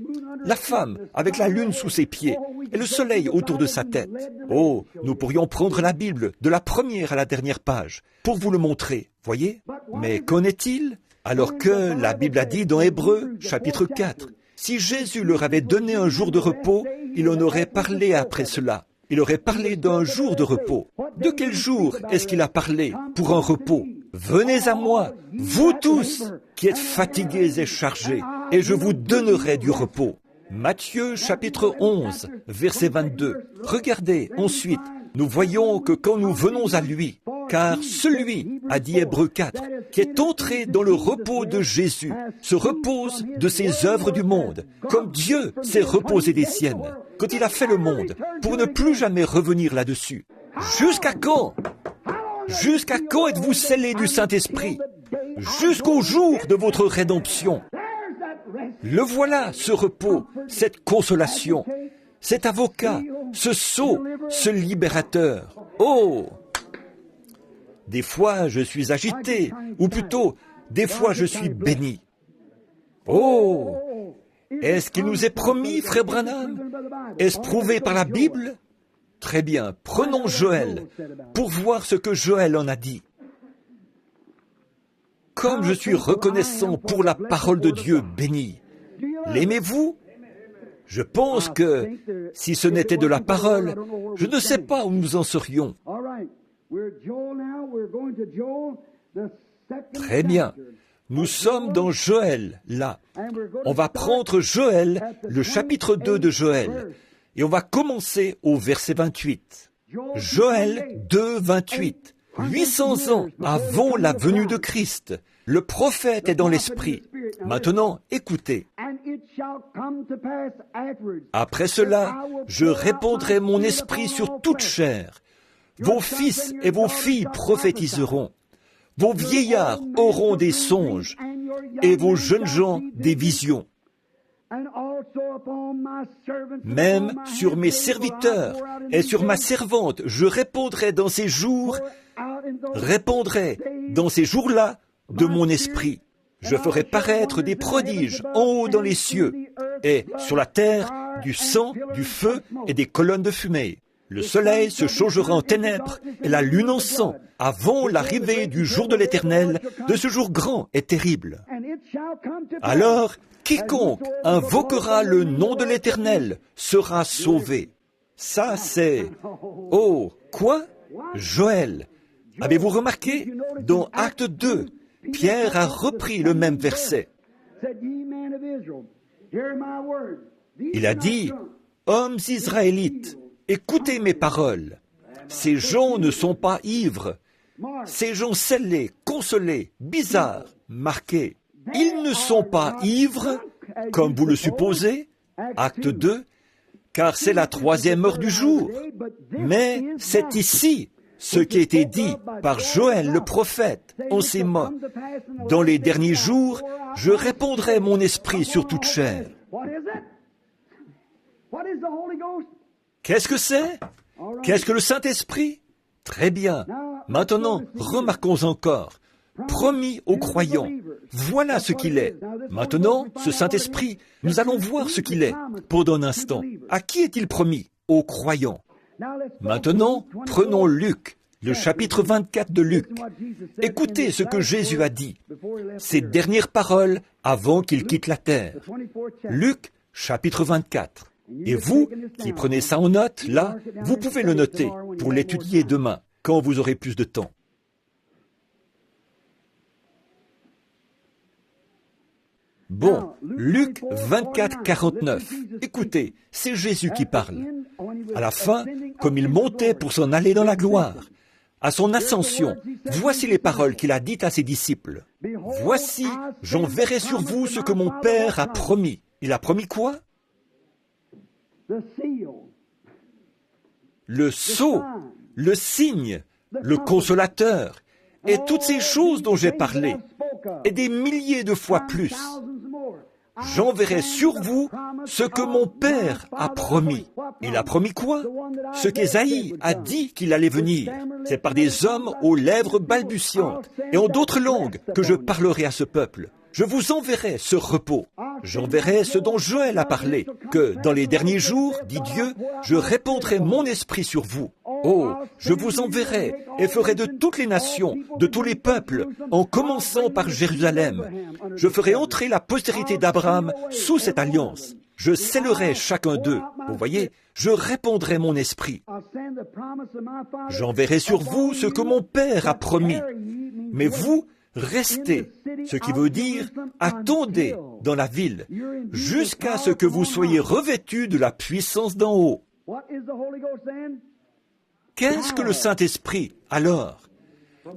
Speaker 1: la femme avec la lune sous ses pieds et le soleil autour de sa tête. Nous pourrions prendre la Bible de la première à la dernière page pour vous le montrer, voyez? Mais qu'en est-il? Alors que la Bible a dit dans Hébreux, chapitre 4, si Jésus leur avait donné un jour de repos, il en aurait parlé après cela. Il aurait parlé d'un jour de repos. De quel jour est-ce qu'il a parlé pour un repos? Venez à moi, vous tous qui êtes fatigués et chargés, et je vous donnerai du repos. Matthieu chapitre 11, verset 22. Regardez, ensuite, nous voyons que quand nous venons à lui, car celui, a dit Hébreux 4, qui est entré dans le repos de Jésus, se repose de ses œuvres du monde, comme Dieu s'est reposé des siennes, quand il a fait le monde, pour ne plus jamais revenir là-dessus. Jusqu'à quand? Jusqu'à quand êtes-vous scellés du Saint-Esprit? Jusqu'au jour de votre rédemption. Le voilà, ce repos, cette consolation, cet avocat, ce sceau, ce libérateur. Des fois, je suis agité, ou plutôt, des fois, je suis béni. Est-ce qu'il nous est promis, frère Branham? Est-ce prouvé par la Bible? Très bien, prenons Joël, pour voir ce que Joël en a dit. Comme je suis reconnaissant pour la parole de Dieu bénie. L'aimez-vous? Je pense que, si ce n'était de la parole, je ne sais pas où nous en serions. Très bien. Nous sommes dans Joël, là. On va prendre Joël, le chapitre 2 de Joël, et on va commencer au verset 28. Joël 2, 28. 800 ans avant la venue de Christ, le prophète est dans l'esprit. Maintenant, écoutez. Après cela, je répandrai mon esprit sur toute chair. Vos fils et vos filles prophétiseront. Vos vieillards auront des songes et vos jeunes gens des visions. Même sur mes serviteurs et sur ma servante, je répandrai dans ces jours, là de mon esprit. Je ferai paraître des prodiges en haut dans les cieux et sur la terre du sang, du feu et des colonnes de fumée. Le soleil se changera en ténèbres et la lune en sang avant l'arrivée du jour de l'Éternel, de ce jour grand et terrible. Alors, quiconque invoquera le nom de l'Éternel sera sauvé. Ça, c'est... Quoi? Joël. Avez-vous remarqué? Dans Acte 2, Pierre a repris le même verset. Il a dit, « Hommes israélites, écoutez mes paroles. Ces gens ne sont pas ivres. Ces gens scellés, consolés, bizarres, marqués. Ils ne sont pas ivres, comme vous le supposez, Acte 2, car c'est la 3e heure du jour. Mais c'est ici ce qui a été dit par Joël le prophète en ces mots. Dans les derniers jours, je répandrai mon esprit sur toute chair. » Qu'est-ce que c'est? Qu'est-ce que le Saint-Esprit? Très bien. Maintenant, remarquons encore. Promis aux croyants. Voilà ce qu'il est. Maintenant, ce Saint-Esprit, nous allons voir ce qu'il est. Pendant un instant. À qui est-il promis? Aux croyants. Maintenant, prenons Luc, le chapitre 24 de Luc. Écoutez ce que Jésus a dit, ses dernières paroles avant qu'il quitte la terre. Luc, chapitre 24. Et vous, qui prenez ça en note, là, vous pouvez le noter pour l'étudier demain, quand vous aurez plus de temps. Bon, Luc 24, 49. Écoutez, c'est Jésus qui parle. À la fin, comme il montait pour s'en aller dans la gloire, à son ascension, voici les paroles qu'il a dites à ses disciples. « Voici, j'enverrai sur vous ce que mon Père a promis. » Il a promis quoi? Le sceau, le signe, le consolateur, et toutes ces choses dont j'ai parlé, et des milliers de fois plus. J'enverrai sur vous ce que mon Père a promis. Il a promis quoi? Ce qu'Ésaïe a dit qu'il allait venir. C'est par des hommes aux lèvres balbutiantes et en d'autres langues que je parlerai à ce peuple. Je vous enverrai ce repos. J'enverrai ce dont Joël a parlé, que dans les derniers jours, dit Dieu, je répandrai mon esprit sur vous. Oh, je vous enverrai et ferai de toutes les nations, de tous les peuples, en commençant par Jérusalem. Je ferai entrer la postérité d'Abraham sous cette alliance. Je scellerai chacun d'eux. Vous voyez, je répandrai mon esprit. J'enverrai sur vous ce que mon Père a promis. Mais vous, restez, ce qui veut dire attendez dans la ville, jusqu'à ce que vous soyez revêtus de la puissance d'en haut. Qu'est-ce que le Saint-Esprit, alors?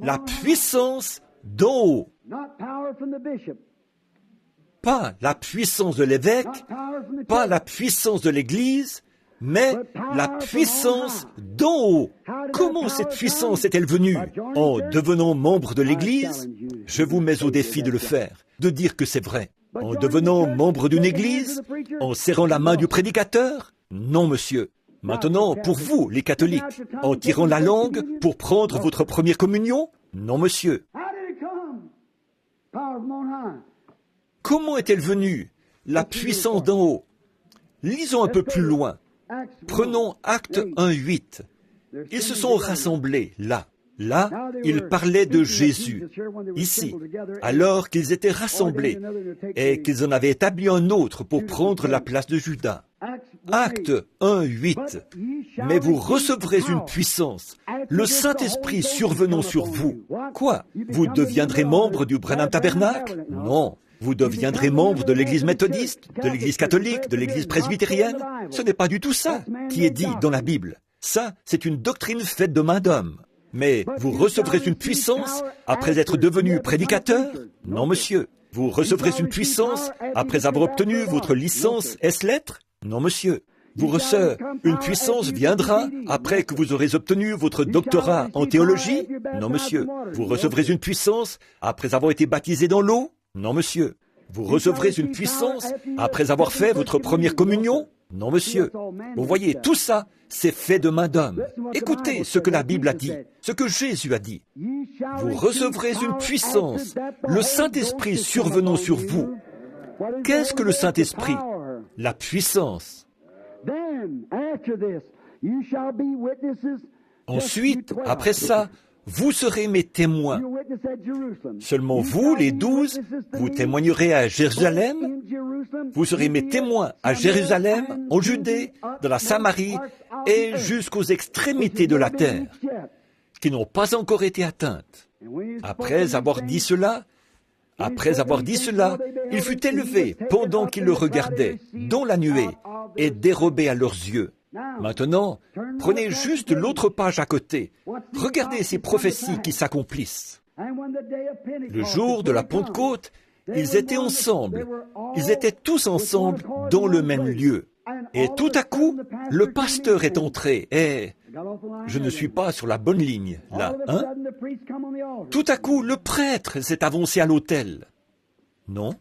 Speaker 1: La puissance d'en haut. Pas la puissance de l'évêque, pas la puissance de l'Église, mais la puissance d'en haut. Comment cette puissance est-elle venue? En devenant membre de l'Église? Je vous mets au défi de le faire, de dire que c'est vrai. En devenant membre d'une Église? En serrant la main du prédicateur? Non, monsieur. Maintenant, pour vous, les catholiques, en tirant la langue pour prendre votre première communion? Non, monsieur. Comment est-elle venue, la puissance d'en haut? Lisons un peu plus loin. Prenons Acte 1:8. Ils se sont rassemblés là. Là, ils parlaient de Jésus. Ici, alors qu'ils étaient rassemblés et qu'ils en avaient établi un autre pour prendre la place de Judas. Acte 1:8. Mais vous recevrez une puissance, le Saint-Esprit survenant sur vous. Quoi? Vous deviendrez membre du Branham Tabernacle? Non. Vous deviendrez membre de l'Église méthodiste, de l'Église catholique, de l'Église presbytérienne? Ce n'est pas du tout ça qui est dit dans la Bible. Ça, c'est une doctrine faite de main d'homme. Mais vous recevrez une puissance après être devenu prédicateur? Non, monsieur. Vous recevrez une puissance après avoir obtenu votre licence S-lettres? Non, monsieur. Une puissance viendra après que vous aurez obtenu votre doctorat en théologie? Non, monsieur. Vous recevrez une puissance après avoir été baptisé dans l'eau? Non, monsieur. Vous recevrez une puissance après avoir fait votre première communion? Non, monsieur. Vous voyez, tout ça, c'est fait de main d'homme. Écoutez ce que la Bible a dit, ce que Jésus a dit. Vous recevrez une puissance, le Saint-Esprit survenant sur vous. Qu'est-ce que le Saint-Esprit? La puissance. Ensuite, après ça, vous serez mes témoins. Seulement vous, les 12, vous témoignerez à Jérusalem. Vous serez mes témoins à Jérusalem, en Judée, dans la Samarie et jusqu'aux extrémités de la terre, qui n'ont pas encore été atteintes. Après avoir dit cela, il fut élevé pendant qu'ils le regardaient, dans la nuée, et dérobé à leurs yeux. Maintenant, prenez juste l'autre page à côté. Regardez ces prophéties qui s'accomplissent. Le jour de la Pentecôte, ils étaient ensemble. Ils étaient tous ensemble dans le même lieu. Et tout à coup, le pasteur est entré et... Je ne suis pas sur la bonne ligne, là, hein? Tout à coup, le prêtre s'est avancé à l'autel. Non.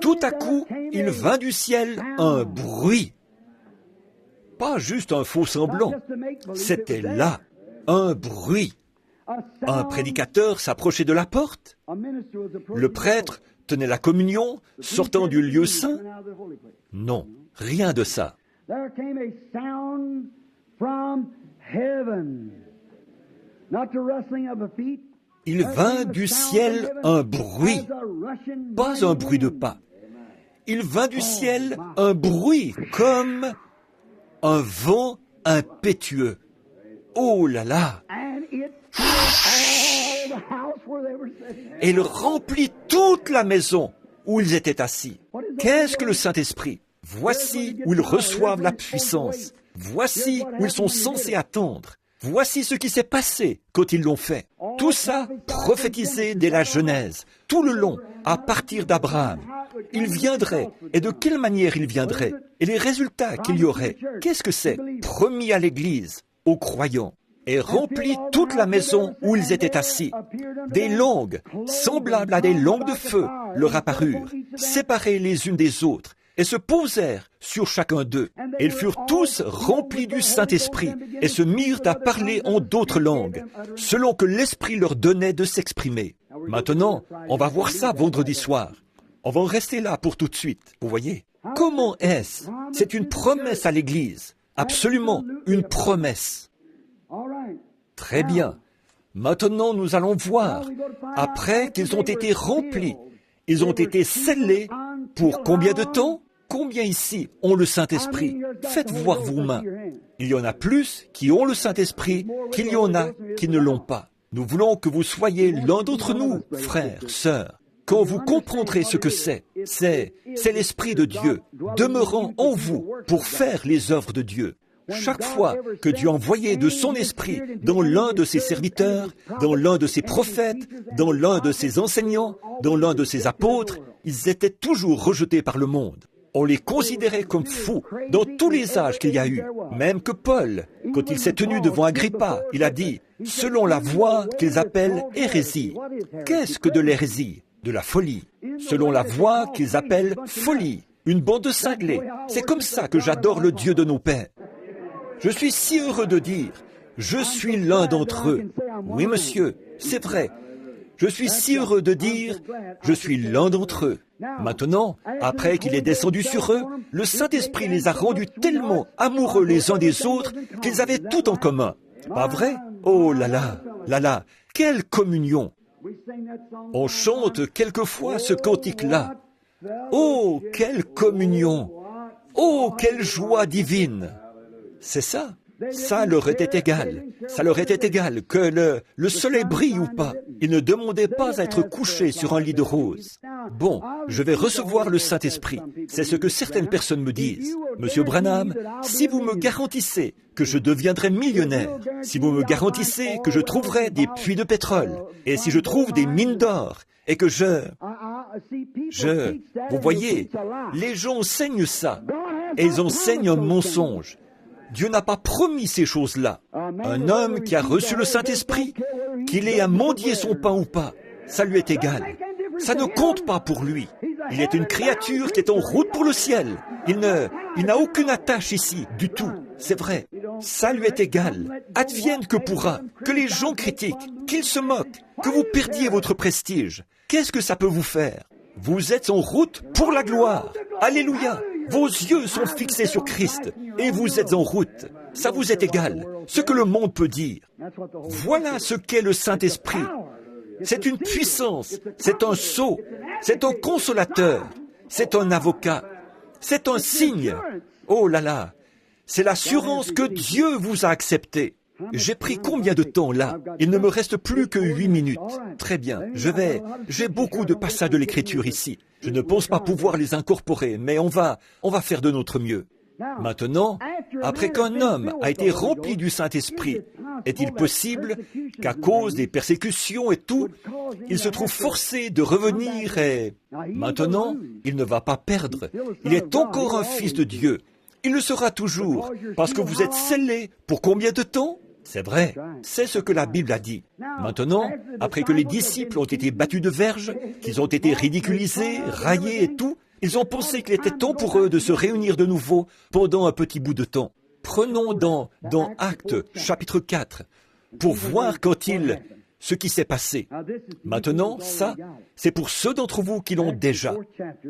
Speaker 1: Tout à coup, il vint du ciel un bruit. Pas juste un faux semblant. C'était là, un bruit. Un prédicateur s'approchait de la porte. Le prêtre tenait la communion, sortant du lieu saint. Non, rien de ça. Il vint du ciel un bruit, pas un bruit de pas. Il vint du ciel un bruit comme un vent impétueux. Oh là là! Et il remplit toute la maison où ils étaient assis. Qu'est-ce que le Saint-Esprit? Voici où ils reçoivent la puissance. Voici où ils sont censés attendre. Voici ce qui s'est passé quand ils l'ont fait. Tout ça prophétisé dès la Genèse, tout le long, à partir d'Abraham. Il viendrait, et de quelle manière il viendrait, et les résultats qu'il y aurait. Qu'est-ce que c'est? Promis à l'Église, aux croyants, et remplit toute la maison où ils étaient assis. Des langues, semblables à des langues de feu, leur apparurent, séparées les unes des autres, et se posèrent sur chacun d'eux. Et ils furent tous remplis du Saint-Esprit, et se mirent à parler en d'autres langues, selon que l'Esprit leur donnait de s'exprimer. Maintenant, on va voir ça vendredi soir. On va en rester là pour tout de suite, vous voyez. Comment est-ce? C'est une promesse à l'Église. Absolument, une promesse. Très bien. Maintenant, nous allons voir, après qu'ils ont été remplis, ils ont été scellés pour combien de temps? Combien ici ont le Saint-Esprit? Faites voir vos mains. Il y en a plus qui ont le Saint-Esprit qu'il y en a qui ne l'ont pas. Nous voulons que vous soyez l'un d'entre nous, frères, sœurs. Quand vous comprendrez ce que c'est l'Esprit de Dieu demeurant en vous pour faire les œuvres de Dieu. Chaque fois que Dieu envoyait de son esprit dans l'un de ses serviteurs, dans l'un de ses prophètes, dans l'un de ses enseignants, dans l'un de ses apôtres, ils étaient toujours rejetés par le monde. On les considérait comme fous dans tous les âges qu'il y a eu. Même que Paul, quand il s'est tenu devant Agrippa, il a dit, selon la voie qu'ils appellent hérésie. Qu'est-ce que de l'hérésie? De la folie. Selon la voie qu'ils appellent folie. Une bande de cinglés. C'est comme ça que j'adore le Dieu de nos pères. Je suis si heureux de dire, je suis l'un d'entre eux. Oui, monsieur, c'est vrai. Je suis si heureux de dire, je suis l'un d'entre eux. Maintenant, après qu'il est descendu sur eux, le Saint-Esprit les a rendus tellement amoureux les uns des autres qu'ils avaient tout en commun. Pas vrai? Oh là là, là là, quelle communion! On chante quelquefois ce cantique-là. Oh, quelle communion! Oh, quelle joie divine! C'est ça. Ça leur était égal. Ça leur était égal que le soleil brille ou pas. Ils ne demandaient pas à être couchés sur un lit de rose. Bon, je vais recevoir le Saint-Esprit. C'est ce que certaines personnes me disent. Monsieur Branham, si vous me garantissez que je deviendrai millionnaire, si vous me garantissez que je trouverai des puits de pétrole, et si je trouve des mines d'or, et que vous voyez, les gens enseignent ça, et ils enseignent un mensonge. Dieu n'a pas promis ces choses-là. Un homme qui a reçu le Saint-Esprit, qu'il ait à mendier son pain ou pas, ça lui est égal. Ça ne compte pas pour lui. Il est une créature qui est en route pour le ciel. Il n'a aucune attache ici, du tout. C'est vrai. Ça lui est égal. Advienne que pourra. Que les gens critiquent, qu'ils se moquent, que vous perdiez votre prestige. Qu'est-ce que ça peut vous faire? Vous êtes en route pour la gloire. Alléluia. Vos yeux sont fixés sur Christ et vous êtes en route. Ça vous est égal, ce que le monde peut dire. Voilà ce qu'est le Saint-Esprit. C'est une puissance, c'est un sceau, c'est un consolateur, c'est un avocat, c'est un signe. Oh là là, c'est l'assurance que Dieu vous a accepté. J'ai pris combien de temps là? Il ne me reste plus que 8 minutes. Très bien, j'ai beaucoup de passages de l'Écriture ici. Je ne pense pas pouvoir les incorporer, mais on va faire de notre mieux. Maintenant, après qu'un homme a été rempli du Saint-Esprit, est-il possible qu'à cause des persécutions et tout, il se trouve forcé de revenir et... Maintenant, il ne va pas perdre. Il est encore un fils de Dieu. Il le sera toujours, parce que vous êtes scellés pour combien de temps? C'est vrai, c'est ce que la Bible a dit. Maintenant, après que les disciples ont été battus de verge, qu'ils ont été ridiculisés, raillés et tout, ils ont pensé qu'il était temps pour eux de se réunir de nouveau pendant un petit bout de temps. Prenons dans Actes, chapitre 4, pour voir ce qui s'est passé. Maintenant, ça, c'est pour ceux d'entre vous qui l'ont déjà.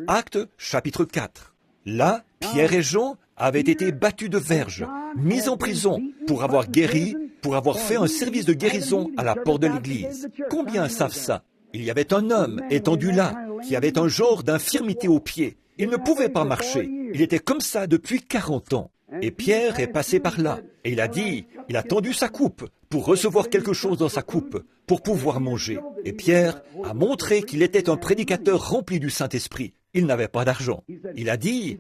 Speaker 1: Actes, chapitre 4. Là, Pierre et Jean avaient été battus de verge, mis en prison pour avoir guéri, pour avoir fait un service de guérison à la porte de l'église. Combien savent ça? Il y avait un homme étendu là, qui avait un genre d'infirmité au pied. Il ne pouvait pas marcher. Il était comme ça depuis 40 ans. Et Pierre est passé par là. Et il a dit, il a tendu sa coupe pour recevoir quelque chose dans sa coupe, pour pouvoir manger. Et Pierre a montré qu'il était un prédicateur rempli du Saint-Esprit. Il n'avait pas d'argent. Il a dit,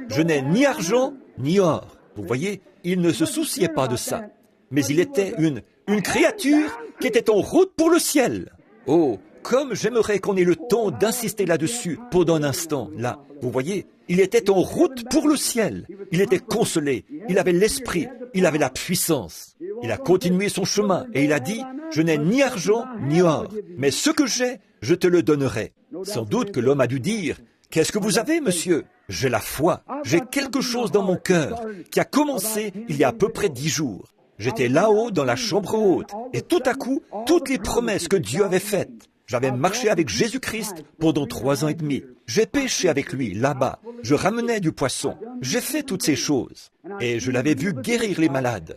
Speaker 1: je n'ai ni argent, ni or. Vous voyez, il ne se souciait pas de ça. Mais il était une créature qui était en route pour le ciel. Oh, comme j'aimerais qu'on ait le temps d'insister là-dessus pendant un instant, là. Vous voyez, il était en route pour le ciel. Il était consolé, il avait l'esprit, il avait la puissance. Il a continué son chemin et il a dit, je n'ai ni argent ni or, mais ce que j'ai, je te le donnerai. Sans doute que l'homme a dû dire, qu'est-ce que vous avez, monsieur? J'ai la foi, j'ai quelque chose dans mon cœur qui a commencé il y a à peu près 10 jours. J'étais là-haut dans la chambre haute et tout à coup, toutes les promesses que Dieu avait faites. J'avais marché avec Jésus-Christ pendant 3 ans et demi. J'ai pêché avec lui, là-bas. Je ramenais du poisson. J'ai fait toutes ces choses. Et je l'avais vu guérir les malades.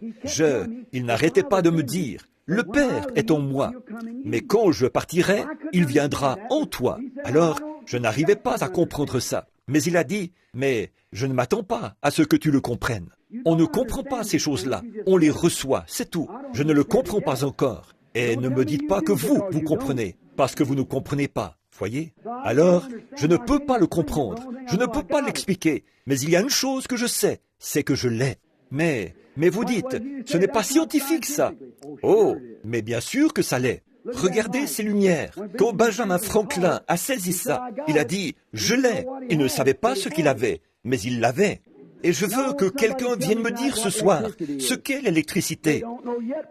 Speaker 1: Il n'arrêtait pas de me dire, le Père est en moi. Mais quand je partirai, il viendra en toi. Alors, je n'arrivais pas à comprendre ça. Mais il a dit, mais je ne m'attends pas à ce que tu le comprennes. On ne comprend pas ces choses-là. On les reçoit, c'est tout. Je ne le comprends pas encore. Et ne me dites pas que vous comprenez, parce que vous ne comprenez pas, voyez? Alors, je ne peux pas le comprendre, je ne peux pas l'expliquer, mais il y a une chose que je sais, c'est que je l'ai. Mais vous dites, ce n'est pas scientifique ça. Oh, mais bien sûr que ça l'est. Regardez ces lumières. Quand Benjamin Franklin a saisi ça, il a dit, je l'ai. Il ne savait pas ce qu'il avait, mais il l'avait. Et je veux que quelqu'un vienne me dire ce soir ce qu'est l'électricité.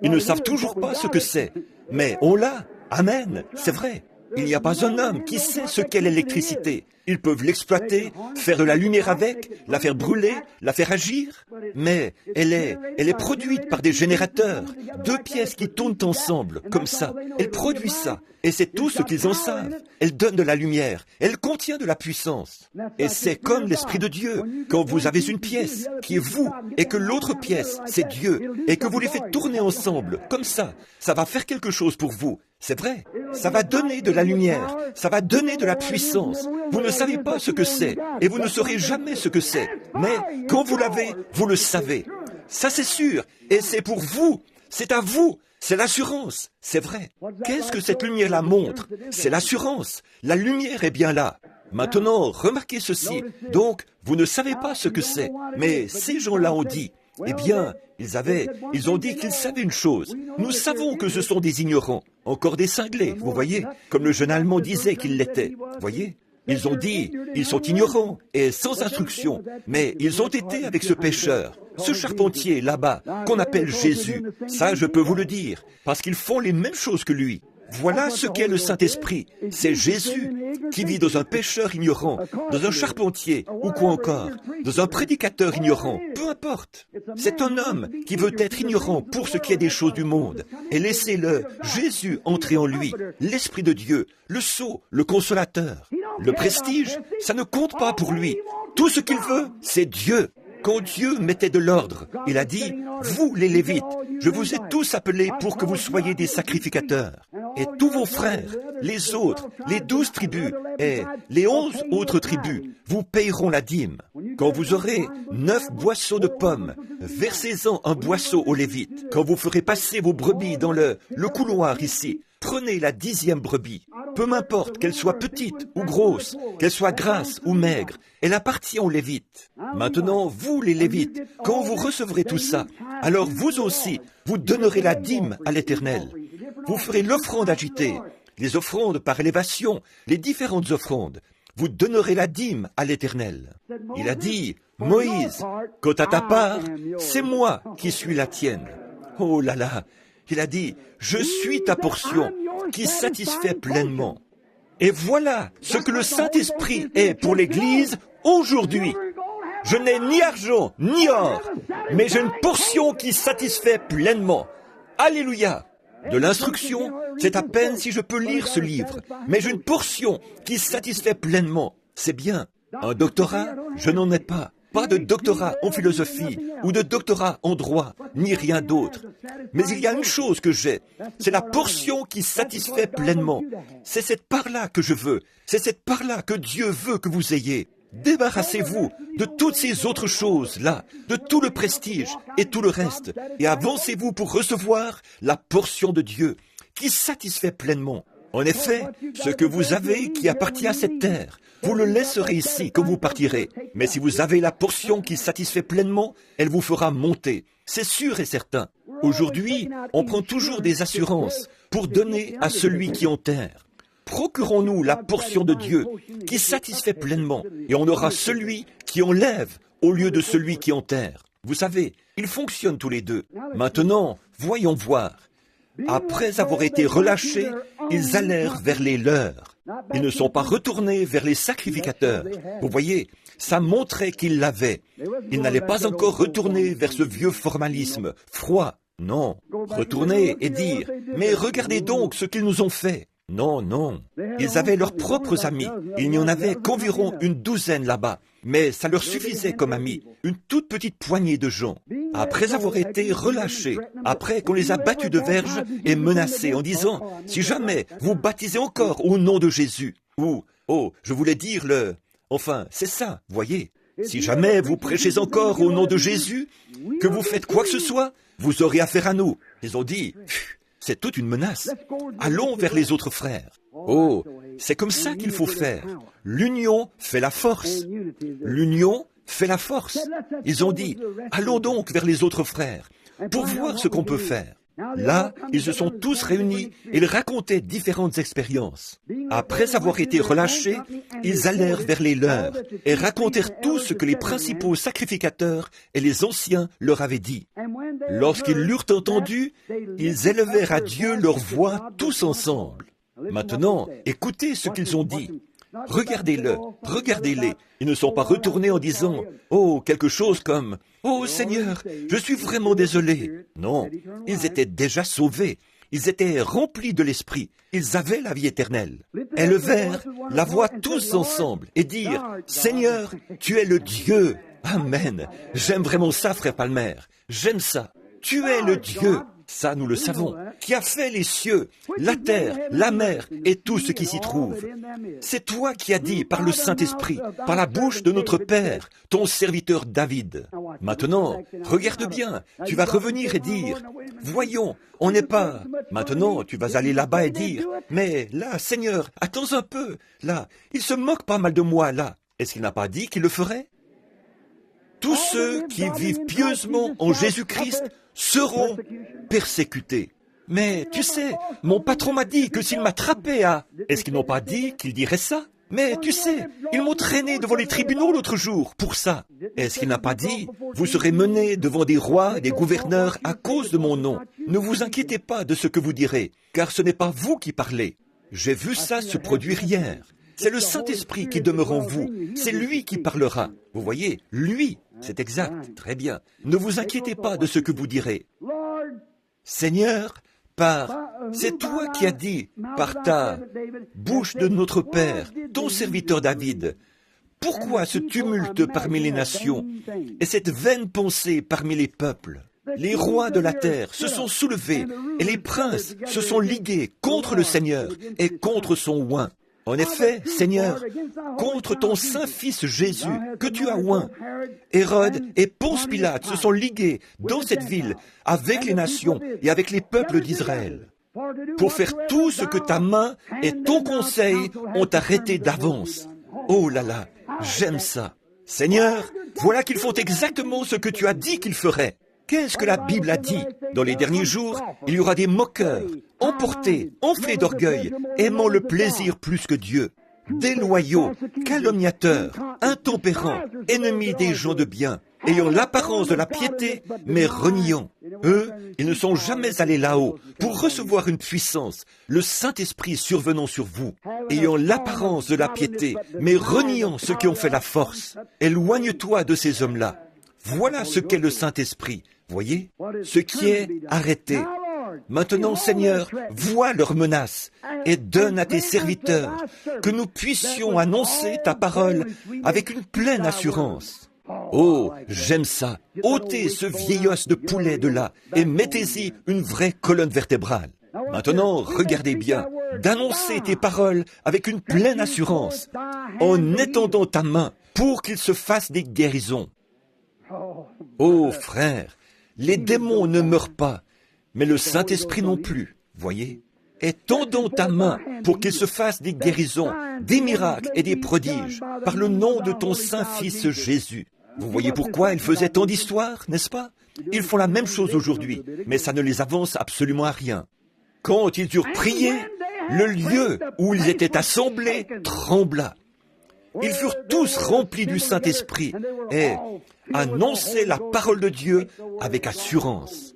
Speaker 1: Ils ne savent toujours pas ce que c'est, mais on l'a. Amen, c'est vrai. Il n'y a pas un homme qui sait ce qu'est l'électricité. Ils peuvent l'exploiter, faire de la lumière avec, la faire brûler, la faire agir. Mais elle est produite par des générateurs, 2 pièces qui tournent ensemble, comme ça. Elle produit ça, et c'est tout ce qu'ils en savent. Elle donne de la lumière, elle contient de la puissance. Et c'est comme l'Esprit de Dieu. Quand vous avez une pièce qui est vous, et que l'autre pièce, c'est Dieu, et que vous les faites tourner ensemble, comme ça va faire quelque chose pour vous. C'est vrai, ça va donner de la lumière, ça va donner de la puissance. Vous ne savez pas ce que c'est, et vous ne saurez jamais ce que c'est. Mais quand vous l'avez, vous le savez. Ça c'est sûr, et c'est pour vous, c'est à vous, c'est l'assurance, c'est vrai. Qu'est-ce que cette lumière-là montre? C'est l'assurance, la lumière est bien là. Maintenant, remarquez ceci, donc vous ne savez pas ce que c'est, mais ces gens-là ont dit, eh bien, ils ont dit qu'ils savaient une chose. Nous savons que ce sont des ignorants, encore des cinglés, vous voyez, comme le jeune Allemand disait qu'il l'était, voyez. Ils ont dit, ils sont ignorants et sans instruction, mais ils ont été avec ce pêcheur, ce charpentier là-bas, qu'on appelle Jésus. Ça, je peux vous le dire, parce qu'ils font les mêmes choses que lui. Voilà ce qu'est le Saint-Esprit. C'est Jésus qui vit dans un pêcheur ignorant, dans un charpentier, ou quoi encore, dans un prédicateur ignorant, peu importe. C'est un homme qui veut être ignorant pour ce qui est des choses du monde. Et laissez-le, Jésus, entrer en lui, l'Esprit de Dieu, le sceau, le consolateur. Le prestige, ça ne compte pas pour lui. Tout ce qu'il veut, c'est Dieu. Quand Dieu mettait de l'ordre, il a dit, vous les Lévites, je vous ai tous appelés pour que vous soyez des sacrificateurs. Et tous vos frères, les autres, les 12 tribus et les 11 autres tribus, vous payeront la dîme. Quand vous aurez 9 boisseaux de pommes, versez-en un boisseau aux Lévites. Quand vous ferez passer vos brebis dans le couloir ici, prenez la 10e brebis. Peu m'importe qu'elle soit petite ou grosse, qu'elle soit grasse ou maigre, elle appartient aux Lévites. Maintenant, vous les Lévites, quand vous recevrez tout ça, alors vous aussi, vous donnerez la dîme à l'Éternel. Vous ferez l'offrande agitée, les offrandes par élévation, les différentes offrandes. Vous donnerez la dîme à l'Éternel. Il a dit, Moïse, quant à ta part, c'est moi qui suis la tienne. Oh là là, il a dit, je suis ta portion qui satisfait pleinement. Et voilà ce que le Saint-Esprit est pour l'Église aujourd'hui. Je n'ai ni argent, ni or, mais j'ai une portion qui satisfait pleinement. Alléluia! De l'instruction, c'est à peine si je peux lire ce livre, mais j'ai une portion qui satisfait pleinement. C'est bien. Un doctorat, je n'en ai pas. pas de doctorat en philosophie ou de doctorat en droit, ni rien d'autre. Mais il y a une chose que j'ai, c'est la portion qui satisfait pleinement. C'est cette part-là que je veux, c'est cette part-là que Dieu veut que vous ayez. Débarrassez-vous de toutes ces autres choses-là, de tout le prestige et tout le reste, et avancez-vous pour recevoir la portion de Dieu qui satisfait pleinement. En effet, ce que vous avez qui appartient à cette terre, vous le laisserez ici quand vous partirez. Mais si vous avez la portion qui satisfait pleinement, elle vous fera monter. C'est sûr et certain. Aujourd'hui, on prend toujours des assurances pour donner à celui qui en terre. Procurons-nous la portion de Dieu qui satisfait pleinement, et on aura celui qui enlève au lieu de celui qui enterre. Vous savez, ils fonctionnent tous les deux. Maintenant, voyons voir. Après avoir été relâchés, ils allèrent vers les leurs. Ils ne sont pas retournés vers les sacrificateurs. Vous voyez, ça montrait qu'ils l'avaient. Ils n'allaient pas encore retourner vers ce vieux formalisme froid. Non, retourner et dire « Mais regardez donc ce qu'ils nous ont fait !» Non, non. Ils avaient leurs propres amis. Il n'y en avait qu'environ une douzaine là-bas. Mais ça leur suffisait comme amis. Une toute petite poignée de gens. Après avoir été relâchés, après qu'on les a battus de verge et menacés en disant « Si jamais vous baptisez encore au nom de Jésus » ou « Oh, je voulais dire le... » Enfin, c'est ça, voyez. Si jamais vous prêchez encore au nom de Jésus, que vous faites quoi que ce soit, vous aurez affaire à nous. Ils ont dit... C'est toute une menace. Allons vers les autres frères. Oh, c'est comme ça qu'il faut faire. L'union fait la force. L'union fait la force. Ils ont dit, allons donc vers les autres frères pour voir ce qu'on peut faire. Là, ils se sont tous réunis et ils racontaient différentes expériences. Après avoir été relâchés, ils allèrent vers les leurs et racontèrent tout ce que les principaux sacrificateurs et les anciens leur avaient dit. Lorsqu'ils l'eurent entendu, ils élevèrent à Dieu leur voix tous ensemble. Maintenant, écoutez ce qu'ils ont dit. Regardez-le, regardez-les. Ils ne sont pas retournés en disant « Oh, quelque chose comme « Oh Seigneur, je suis vraiment désolé ». Non, ils étaient déjà sauvés. Ils étaient remplis de l'Esprit. Ils avaient la vie éternelle. Élevèrent la voix tous ensemble et dirent « Seigneur, tu es le Dieu. » Amen. J'aime vraiment ça, frère Palmer. J'aime ça. Tu es le Dieu. Ça, nous le savons, qui a fait les cieux, la terre, la mer et tout ce qui s'y trouve. C'est toi qui as dit par le Saint-Esprit, par la bouche de notre Père, ton serviteur David. Maintenant, regarde bien, tu vas revenir et dire, voyons, on n'est pas... Maintenant, tu vas aller là-bas et dire, mais là, Seigneur, attends un peu, là, il se moque pas mal de moi, là. Est-ce qu'il n'a pas dit qu'il le ferait? Tous ceux qui vivent pieusement en Jésus-Christ seront persécutés. Mais tu sais, mon patron m'a dit que s'il m'attrapait à... Est-ce qu'ils n'ont pas dit qu'ils diraient ça? Mais tu sais, ils m'ont traîné devant les tribunaux l'autre jour pour ça. Est-ce qu'il n'a pas dit, vous serez menés devant des rois et des gouverneurs à cause de mon nom? Ne vous inquiétez pas de ce que vous direz, car ce n'est pas vous qui parlez. J'ai vu ça se produire hier. C'est le Saint-Esprit qui demeure en vous. C'est lui qui parlera. Vous voyez, lui, c'est exact, très bien. Ne vous inquiétez pas de ce que vous direz. Seigneur, c'est toi qui as dit, par ta bouche de notre Père, ton serviteur David, pourquoi ce tumulte parmi les nations et cette vaine pensée parmi les peuples? Les rois de la terre se sont soulevés et les princes se sont ligués contre le Seigneur et contre son oint. En effet, Seigneur, contre ton Saint-Fils Jésus, que tu as oint, Hérode et Ponce Pilate se sont ligués dans cette ville avec les nations et avec les peuples d'Israël pour faire tout ce que ta main et ton conseil ont arrêté d'avance. Oh là là, j'aime ça. Seigneur, voilà qu'ils font exactement ce que tu as dit qu'ils feraient. Qu'est-ce que la Bible a dit? Dans les derniers jours, il y aura des moqueurs, emportés, enflés d'orgueil, aimant le plaisir plus que Dieu, déloyaux, calomniateurs, intempérants, ennemis des gens de bien, ayant l'apparence de la piété, mais reniant. Eux, ils ne sont jamais allés là-haut pour recevoir une puissance, le Saint-Esprit survenant sur vous, ayant l'apparence de la piété, mais reniant ceux qui ont fait la force. Éloigne-toi de ces hommes-là. Voilà ce qu'est le Saint-Esprit. Voyez, ce qui est arrêté. Maintenant, Seigneur, vois leurs menaces et donne à tes serviteurs que nous puissions annoncer ta parole avec une pleine assurance. Oh, j'aime ça. Ôtez ce vieil os de poulet de là et mettez-y une vraie colonne vertébrale. Maintenant, regardez bien, d'annoncer tes paroles avec une pleine assurance, en étendant ta main pour qu'il se fasse des guérisons. Oh, frère, les démons ne meurent pas, mais le Saint-Esprit non plus, voyez. Étendons ta main pour qu'il se fasse des guérisons, des miracles et des prodiges, par le nom de ton Saint-Fils Jésus. Vous voyez pourquoi ils faisaient tant d'histoires, n'est-ce pas? Ils font la même chose aujourd'hui, mais ça ne les avance absolument à rien. Quand ils eurent prié, le lieu où ils étaient assemblés trembla. Ils furent tous remplis du Saint-Esprit et annonçaient la parole de Dieu avec assurance.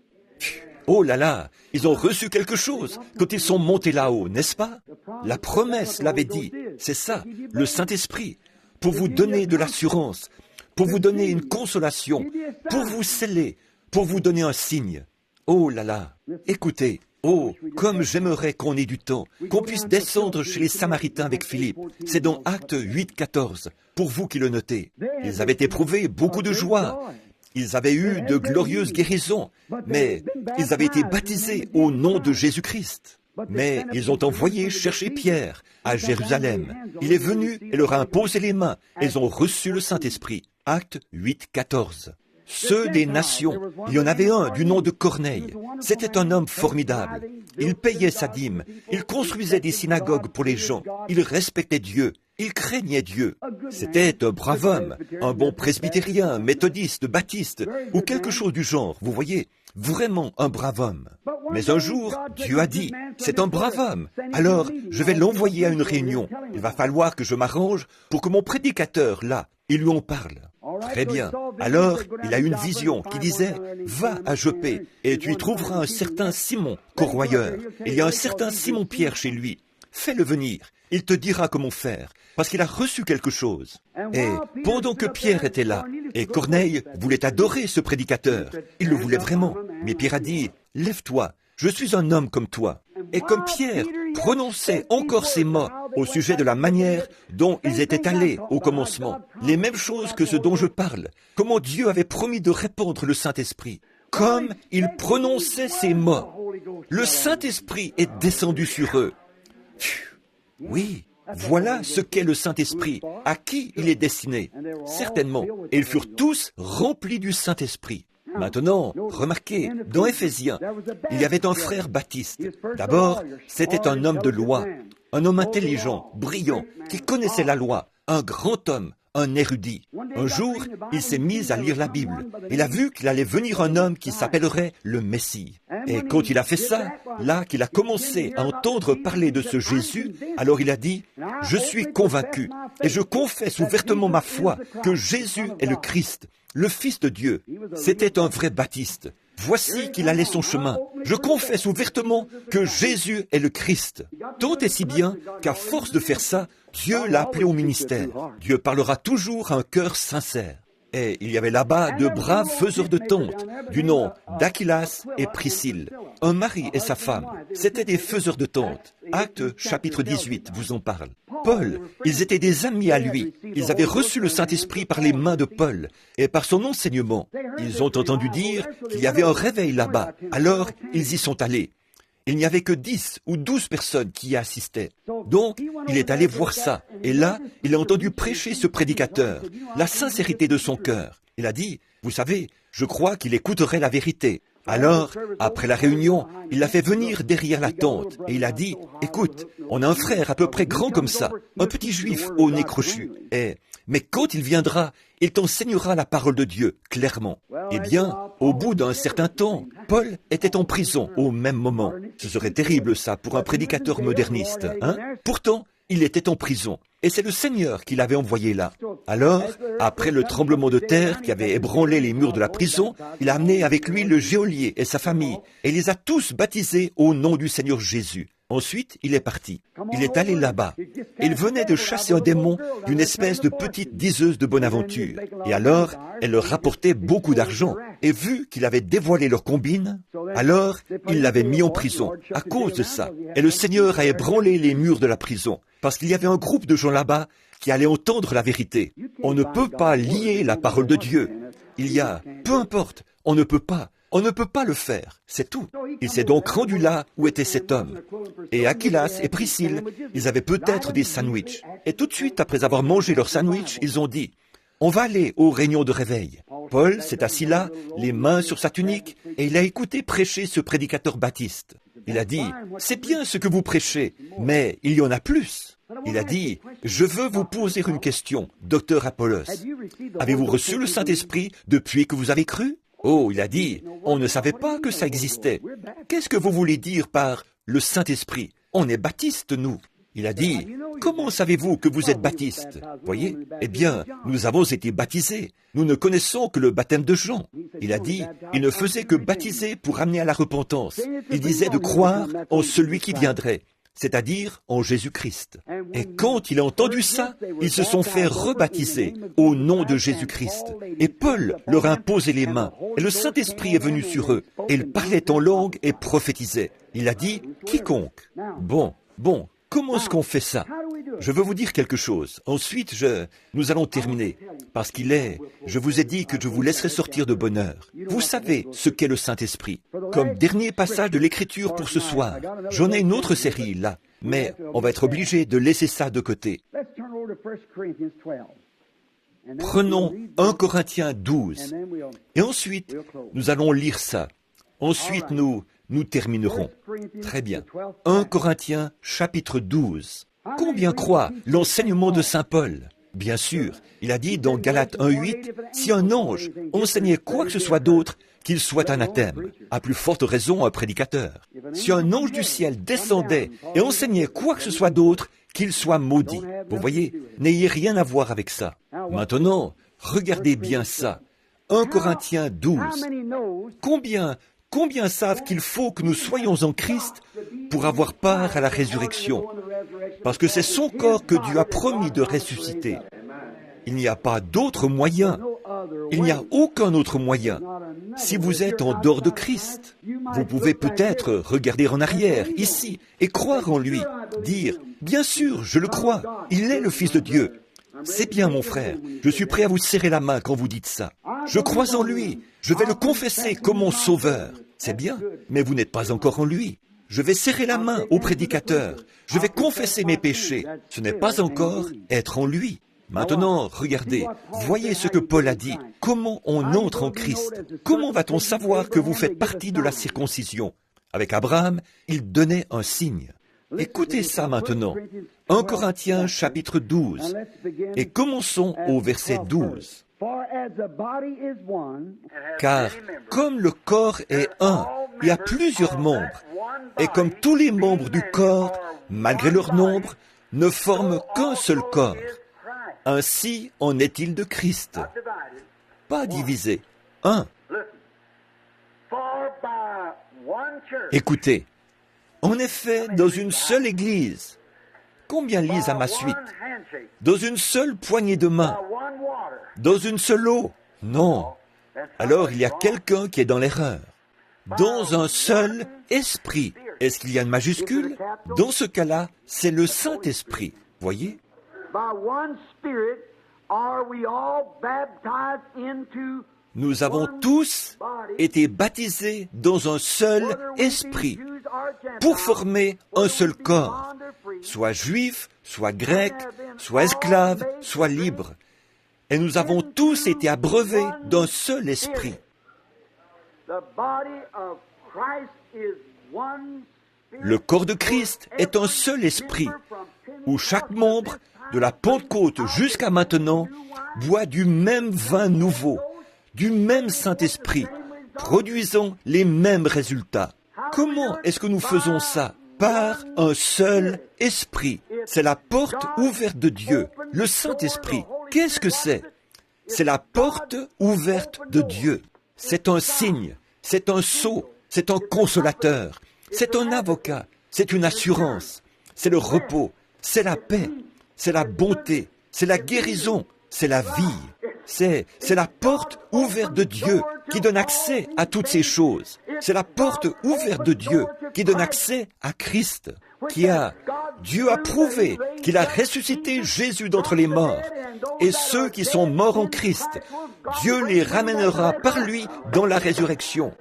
Speaker 1: Oh là là, ils ont reçu quelque chose quand ils sont montés là-haut, n'est-ce pas? La promesse l'avait dit, c'est ça, le Saint-Esprit, pour vous donner de l'assurance, pour vous donner une consolation, pour vous sceller, pour vous donner un signe. Oh là là, écoutez, oh, comme j'aimerais qu'on ait du temps, qu'on puisse descendre chez les Samaritains avec Philippe. C'est dans Actes 8, 14, pour vous qui le notez. Ils avaient éprouvé beaucoup de joie. Ils avaient eu de glorieuses guérisons, mais ils avaient été baptisés au nom de Jésus-Christ. Mais ils ont envoyé chercher Pierre à Jérusalem. Il est venu et leur a imposé les mains. Ils ont reçu le Saint-Esprit. Actes 8, 14. Ceux des nations, il y en avait un du nom de Corneille. C'était un homme formidable. Il payait sa dîme. Il construisait des synagogues pour les gens. Il respectait Dieu. Il craignait Dieu. C'était un brave homme, un bon presbytérien, méthodiste, baptiste, ou quelque chose du genre, vous voyez, vraiment un brave homme. Mais un jour, Dieu a dit, c'est un brave homme, alors je vais l'envoyer à une réunion. Il va falloir que je m'arrange pour que mon prédicateur, là, il lui en parle. Très bien. Alors, il a une vision qui disait, va à Joppé, et tu y trouveras un certain Simon, corroyeur. Il y a un certain Simon-Pierre chez lui. Fais-le venir. Il te dira comment faire, parce qu'il a reçu quelque chose. Et pendant que Pierre était là, et Corneille voulait adorer ce prédicateur, il le voulait vraiment, mais Pierre a dit, lève-toi, je suis un homme comme toi. Et comme Pierre prononçait encore ces mots au sujet de la manière dont ils étaient allés au commencement, les mêmes choses que ce dont je parle, comment Dieu avait promis de répandre le Saint-Esprit. Comme il prononçait ces mots, le Saint-Esprit est descendu sur eux. Oui, voilà ce qu'est le Saint-Esprit, à qui il est destiné, certainement. Et ils furent tous remplis du Saint-Esprit. Maintenant, remarquez, dans Éphésiens, il y avait un frère Baptiste. D'abord, c'était un homme de loi, un homme intelligent, brillant, qui connaissait la loi, un grand homme, un érudit. Un jour, il s'est mis à lire la Bible. Il a vu qu'il allait venir un homme qui s'appellerait le Messie. Et quand il a fait ça, là qu'il a commencé à entendre parler de ce Jésus, alors il a dit, « Je suis convaincu et je confesse ouvertement ma foi que Jésus est le Christ, le Fils de Dieu. » C'était un vrai baptiste. Voici qu'il allait son chemin. Je confesse ouvertement que Jésus est le Christ. Tant et si bien qu'à force de faire ça, Dieu l'a appelé au ministère. Dieu parlera toujours à un cœur sincère. Et il y avait là-bas de braves faiseurs de tentes, du nom d'Aquilas et Priscille. Un mari et sa femme, c'étaient des faiseurs de tentes. Actes chapitre 18 vous en parle. Paul, ils étaient des amis à lui. Ils avaient reçu le Saint-Esprit par les mains de Paul et par son enseignement. Ils ont entendu dire qu'il y avait un réveil là-bas. Alors, ils y sont allés. Il n'y avait que 10 ou 12 personnes qui y assistaient. Donc, il est allé voir ça. Et là, il a entendu prêcher ce prédicateur, la sincérité de son cœur. Il a dit, vous savez, je crois qu'il écouterait la vérité. Alors, après la réunion, il l'a fait venir derrière la tente et il a dit, écoute, on a un frère à peu près grand comme ça, un petit juif au nez crochu. Mais quand il viendra, il t'enseignera la parole de Dieu, clairement. Eh bien, au bout d'un certain temps, Paul était en prison au même moment. Ce serait terrible ça pour un prédicateur moderniste, hein? Pourtant, il était en prison. Et c'est le Seigneur qui l'avait envoyé là. Alors, après le tremblement de terre qui avait ébranlé les murs de la prison, il a amené avec lui le geôlier et sa famille, et les a tous baptisés au nom du Seigneur Jésus. Ensuite, il est parti. Il est allé là-bas. Il venait de chasser un démon d'une espèce de petite diseuse de bonne aventure. Et alors, elle leur rapportait beaucoup d'argent. Et vu qu'il avait dévoilé leur combine, alors il l'avait mis en prison à cause de ça. Et le Seigneur a ébranlé les murs de la prison. Parce qu'il y avait un groupe de gens là-bas qui allait entendre la vérité. On ne peut pas lier la parole de Dieu. Il y a, peu importe, on ne peut pas le faire, c'est tout. Il s'est donc rendu là où était cet homme. Et Aquilas et Priscille, ils avaient peut-être des sandwichs. Et tout de suite, après avoir mangé leur sandwich, ils ont dit, on va aller aux réunions de réveil. Paul s'est assis là, les mains sur sa tunique, et il a écouté prêcher ce prédicateur baptiste. Il a dit, c'est bien ce que vous prêchez, mais il y en a plus. Il a dit, je veux vous poser une question, docteur Apollos. Avez-vous reçu le Saint-Esprit depuis que vous avez cru? Oh, il a dit, on ne savait pas que ça existait. Qu'est-ce que vous voulez dire par le Saint-Esprit? On est baptistes, nous. Il a dit, comment savez-vous que vous êtes baptistes? Voyez? Eh bien, nous avons été baptisés. Nous ne connaissons que le baptême de Jean. Il a dit, il ne faisait que baptiser pour amener à la repentance. Il disait de croire en celui qui viendrait, c'est-à-dire en Jésus-Christ. Et quand il a entendu ça, ils se sont fait rebaptiser au nom de Jésus-Christ. Et Paul leur a imposé les mains, et le Saint-Esprit est venu sur eux, et ils parlaient en langue et prophétisaient. Il a dit, quiconque. Bon, comment est-ce qu'on fait ça? Je veux vous dire quelque chose. Ensuite, nous allons terminer. Parce je vous ai dit que je vous laisserai sortir de bonne heure. Vous savez ce qu'est le Saint-Esprit. Comme dernier passage de l'Écriture pour ce soir, j'en ai une autre série là, mais on va être obligé de laisser ça de côté. Prenons 1 Corinthiens 12, et ensuite, nous allons lire ça. Ensuite, nous terminerons. Très bien. 1 Corinthiens chapitre 12. Combien croient l'enseignement de saint Paul? Bien sûr, il a dit dans Galates 1:8, si un ange enseignait quoi que ce soit d'autre, qu'il soit anathème, à plus forte raison un prédicateur. Si un ange du ciel descendait et enseignait quoi que ce soit d'autre, qu'il soit maudit. Vous voyez, n'ayez rien à voir avec ça. Maintenant, regardez bien ça. 1 Corinthiens 12. Combien savent qu'il faut que nous soyons en Christ pour avoir part à la résurrection? Parce que c'est son corps que Dieu a promis de ressusciter. Il n'y a pas d'autre moyen. Il n'y a aucun autre moyen. Si vous êtes en dehors de Christ, vous pouvez peut-être regarder en arrière, ici, et croire en lui. Dire, bien sûr, je le crois, il est le Fils de Dieu. C'est bien, mon frère, je suis prêt à vous serrer la main quand vous dites ça. Je crois en lui, je vais le confesser comme mon sauveur. C'est bien, mais vous n'êtes pas encore en lui. Je vais serrer la main au prédicateur, je vais confesser mes péchés. Ce n'est pas encore être en lui. Maintenant, regardez, voyez ce que Paul a dit. Comment on entre en Christ? Comment va-t-on savoir que vous faites partie de la circoncision? Avec Abraham, il donnait un signe. Écoutez ça maintenant. 1 Corinthiens chapitre 12. Et commençons au verset 12. Car comme le corps est un, il y a plusieurs membres, et comme tous les membres du corps, malgré leur nombre, ne forment qu'un seul corps. Ainsi en est-il de Christ. Pas divisé, un. Écoutez, en effet, dans une seule Église, combien lisent à ma suite? Dans une seule poignée de main? Dans une seule eau? Non. Alors il y a quelqu'un qui est dans l'erreur. Dans un seul esprit. Est-ce qu'il y a une majuscule? Dans ce cas-là, c'est le Saint-Esprit. Voyez? Nous avons tous été baptisés dans un seul esprit pour former un seul corps, soit juif, soit grec, soit esclave, soit libre. Et nous avons tous été abreuvés d'un seul esprit. Le corps de Christ est un seul esprit, où chaque membre, de la Pentecôte jusqu'à maintenant, boit du même vin nouveau, du même Saint-Esprit, produisant les mêmes résultats. Comment est-ce que nous faisons ça? Par un seul esprit. C'est la porte ouverte de Dieu, le Saint-Esprit. Qu'est-ce que c'est? C'est la porte ouverte de Dieu. C'est un signe, c'est un sceau, c'est un consolateur, c'est un avocat, c'est une assurance, c'est le repos, c'est la paix, c'est la bonté, c'est la guérison, c'est la vie. C'est la porte ouverte de Dieu qui donne accès à toutes ces choses. C'est la porte ouverte de Dieu qui donne accès à Christ, Dieu a prouvé qu'il a ressuscité Jésus d'entre les morts. Et ceux qui sont morts en Christ, Dieu les ramènera par lui dans la résurrection.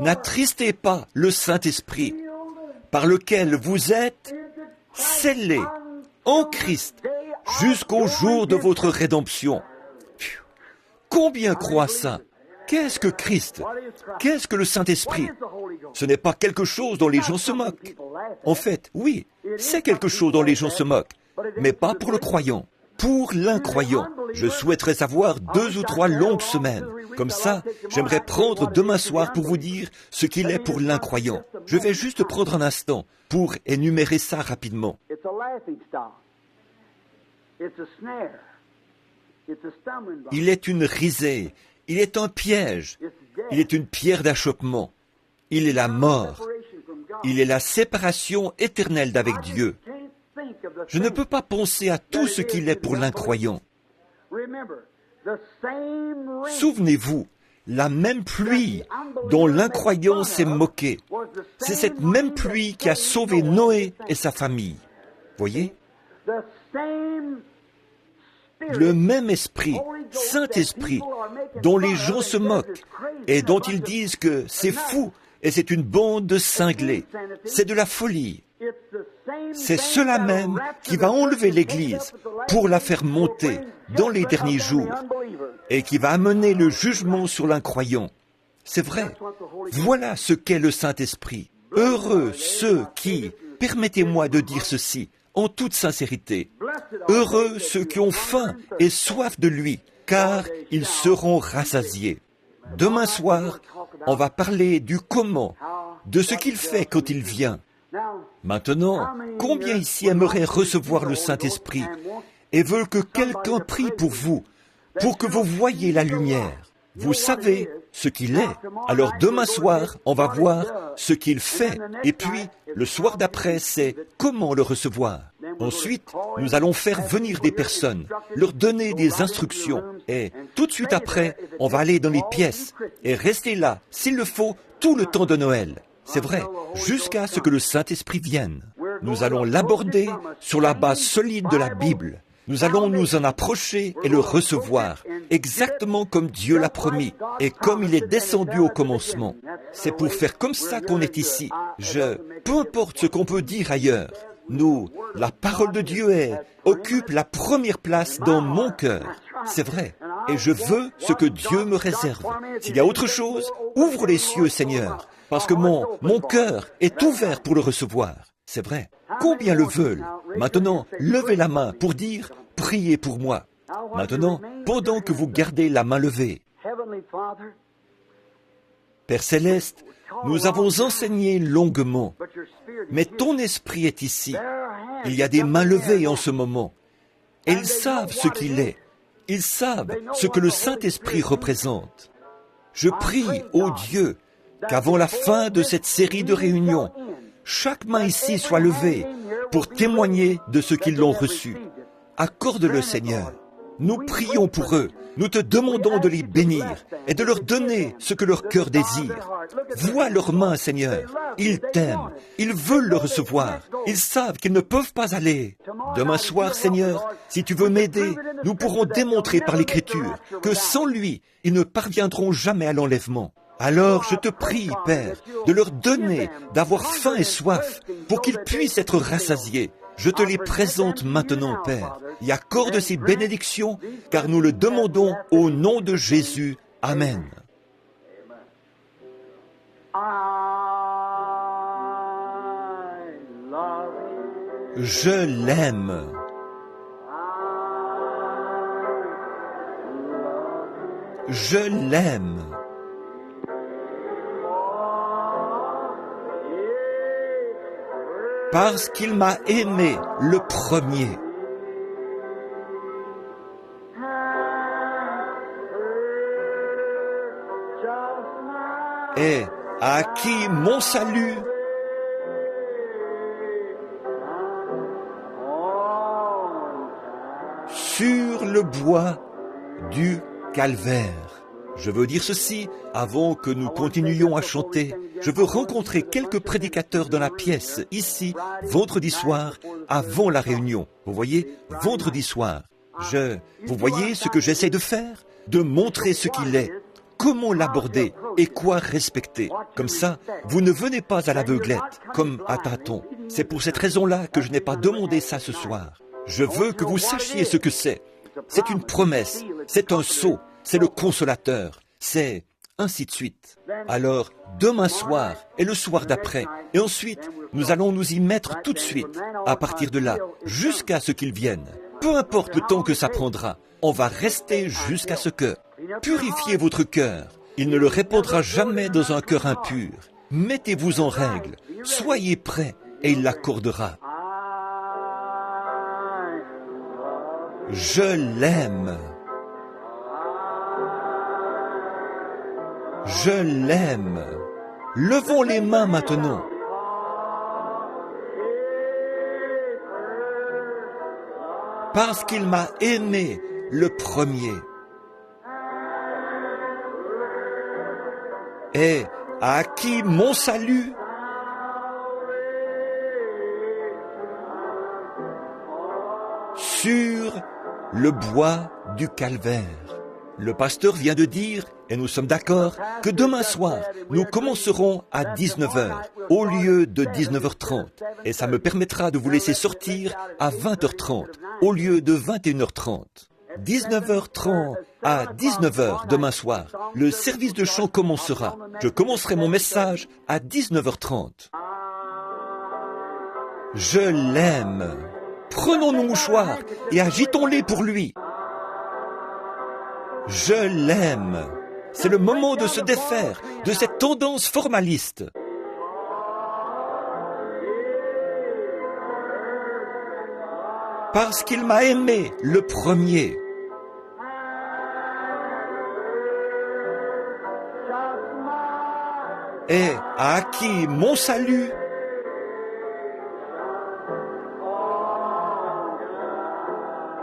Speaker 1: N'attristez pas le Saint-Esprit, par lequel vous êtes scellés en Christ jusqu'au jour de votre rédemption. Combien croient ça? Qu'est-ce que Christ? Qu'est-ce que le Saint-Esprit? Ce n'est pas quelque chose dont les gens se moquent. En fait, oui, c'est quelque chose dont les gens se moquent, mais pas pour le croyant. Pour l'incroyant, je souhaiterais savoir 2 ou 3 longues semaines. Comme ça, j'aimerais prendre demain soir pour vous dire ce qu'il est pour l'incroyant. Je vais juste prendre un instant pour énumérer ça rapidement. Il est une risée, il est un piège, il est une pierre d'achoppement, il est la mort, il est la séparation éternelle d'avec Dieu. Je ne peux pas penser à tout ce qu'il est pour l'incroyant. Souvenez-vous, la même pluie dont l'incroyant s'est moqué, c'est cette même pluie qui a sauvé Noé et sa famille. Voyez? Le même esprit, Saint-Esprit, dont les gens se moquent et dont ils disent que c'est fou et c'est une bande de cinglés, c'est de la folie. C'est cela même qui va enlever l'Église pour la faire monter dans les derniers jours et qui va amener le jugement sur l'incroyant. C'est vrai. Voilà ce qu'est le Saint-Esprit. Heureux ceux qui, permettez-moi de dire ceci, en toute sincérité, heureux ceux qui ont faim et soif de lui, car ils seront rassasiés. Demain soir, on va parler du comment, de ce qu'il fait quand il vient. Maintenant, combien ici aimeraient recevoir le Saint-Esprit et veulent que quelqu'un prie pour vous, pour que vous voyiez la lumière? Vous savez ce qu'il est. Alors demain soir, on va voir ce qu'il fait. Et puis, le soir d'après, c'est comment le recevoir. Ensuite, nous allons faire venir des personnes, leur donner des instructions. Et tout de suite après, on va aller dans les pièces et rester là, s'il le faut, tout le temps de Noël. C'est vrai, jusqu'à ce que le Saint-Esprit vienne. Nous allons l'aborder sur la base solide de la Bible. Nous allons nous en approcher et le recevoir, exactement comme Dieu l'a promis et comme il est descendu au commencement. C'est pour faire comme ça qu'on est ici. Peu importe ce qu'on peut dire ailleurs, la parole de Dieu occupe la première place dans mon cœur. C'est vrai. Et je veux ce que Dieu me réserve. S'il y a autre chose, ouvre les cieux, Seigneur, parce que mon cœur est ouvert pour le recevoir. C'est vrai. Combien le veulent? Maintenant, levez la main pour dire « Priez pour moi ». Maintenant, pendant que vous gardez la main levée. Père Céleste, nous avons enseigné longuement, mais ton esprit est ici. Il y a des mains levées en ce moment. Et ils savent ce qu'il est. Ils savent ce que le Saint-Esprit représente. Je prie, ô Dieu, qu'avant la fin de cette série de réunions, chaque main ici soit levée pour témoigner de ce qu'ils l'ont reçu. Accorde-le, Seigneur. Nous prions pour eux. Nous te demandons de les bénir et de leur donner ce que leur cœur désire. Vois leurs mains, Seigneur. Ils t'aiment. Ils veulent le recevoir. Ils savent qu'ils ne peuvent pas aller. Demain soir, Seigneur, si tu veux m'aider, nous pourrons démontrer par l'Écriture que sans lui, ils ne parviendront jamais à l'enlèvement. Alors je te prie, Père, de leur donner, d'avoir faim et soif, pour qu'ils puissent être rassasiés. Je te les présente maintenant, Père, et accorde ces bénédictions, car nous le demandons au nom de Jésus. Amen. Je l'aime. Je l'aime. Parce qu'il m'a aimé le premier. Et à acquis mon salut sur le bois du calvaire. Je veux dire ceci, avant que nous continuions à chanter, je veux rencontrer quelques prédicateurs dans la pièce, ici, vendredi soir, avant la réunion. Vous voyez, vendredi soir. Vous voyez ce que j'essaie de faire? De montrer ce qu'il est, comment l'aborder et quoi respecter. Comme ça, vous ne venez pas à l'aveuglette, comme à tâtons. C'est pour cette raison-là que je n'ai pas demandé ça ce soir. Je veux que vous sachiez ce que c'est. C'est une promesse, c'est un sceau, c'est le consolateur, c'est ainsi de suite. Alors, demain soir et le soir d'après, et ensuite, nous allons nous y mettre tout de suite, à partir de là, jusqu'à ce qu'il vienne. Peu importe le temps que ça prendra, on va rester jusqu'à ce que. Purifiez votre cœur. Il ne le répandra jamais dans un cœur impur. Mettez-vous en règle. Soyez prêts et il l'accordera. Je l'aime. Je l'aime. Levons les mains maintenant. Parce qu'il m'a aimé le premier. Et a acquis mon salut. Sur le bois du calvaire. Le pasteur vient de dire, et nous sommes d'accord, que demain soir, nous commencerons à 19h au lieu de 19h30. Et ça me permettra de vous laisser sortir à 20h30 au lieu de 21h30. 19h30 à 19h demain soir, le service de chant commencera. Je commencerai mon message à 19h30. Je l'aime. Prenons nos mouchoirs et agitons-les pour lui. Je l'aime. C'est le moment de se défaire de cette tendance formaliste. Parce qu'il m'a aimé le premier. Et a acquis mon salut.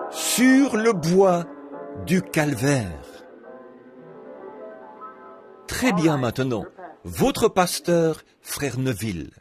Speaker 1: Sur le bois du calvaire. Très bien maintenant, votre pasteur, frère Neville.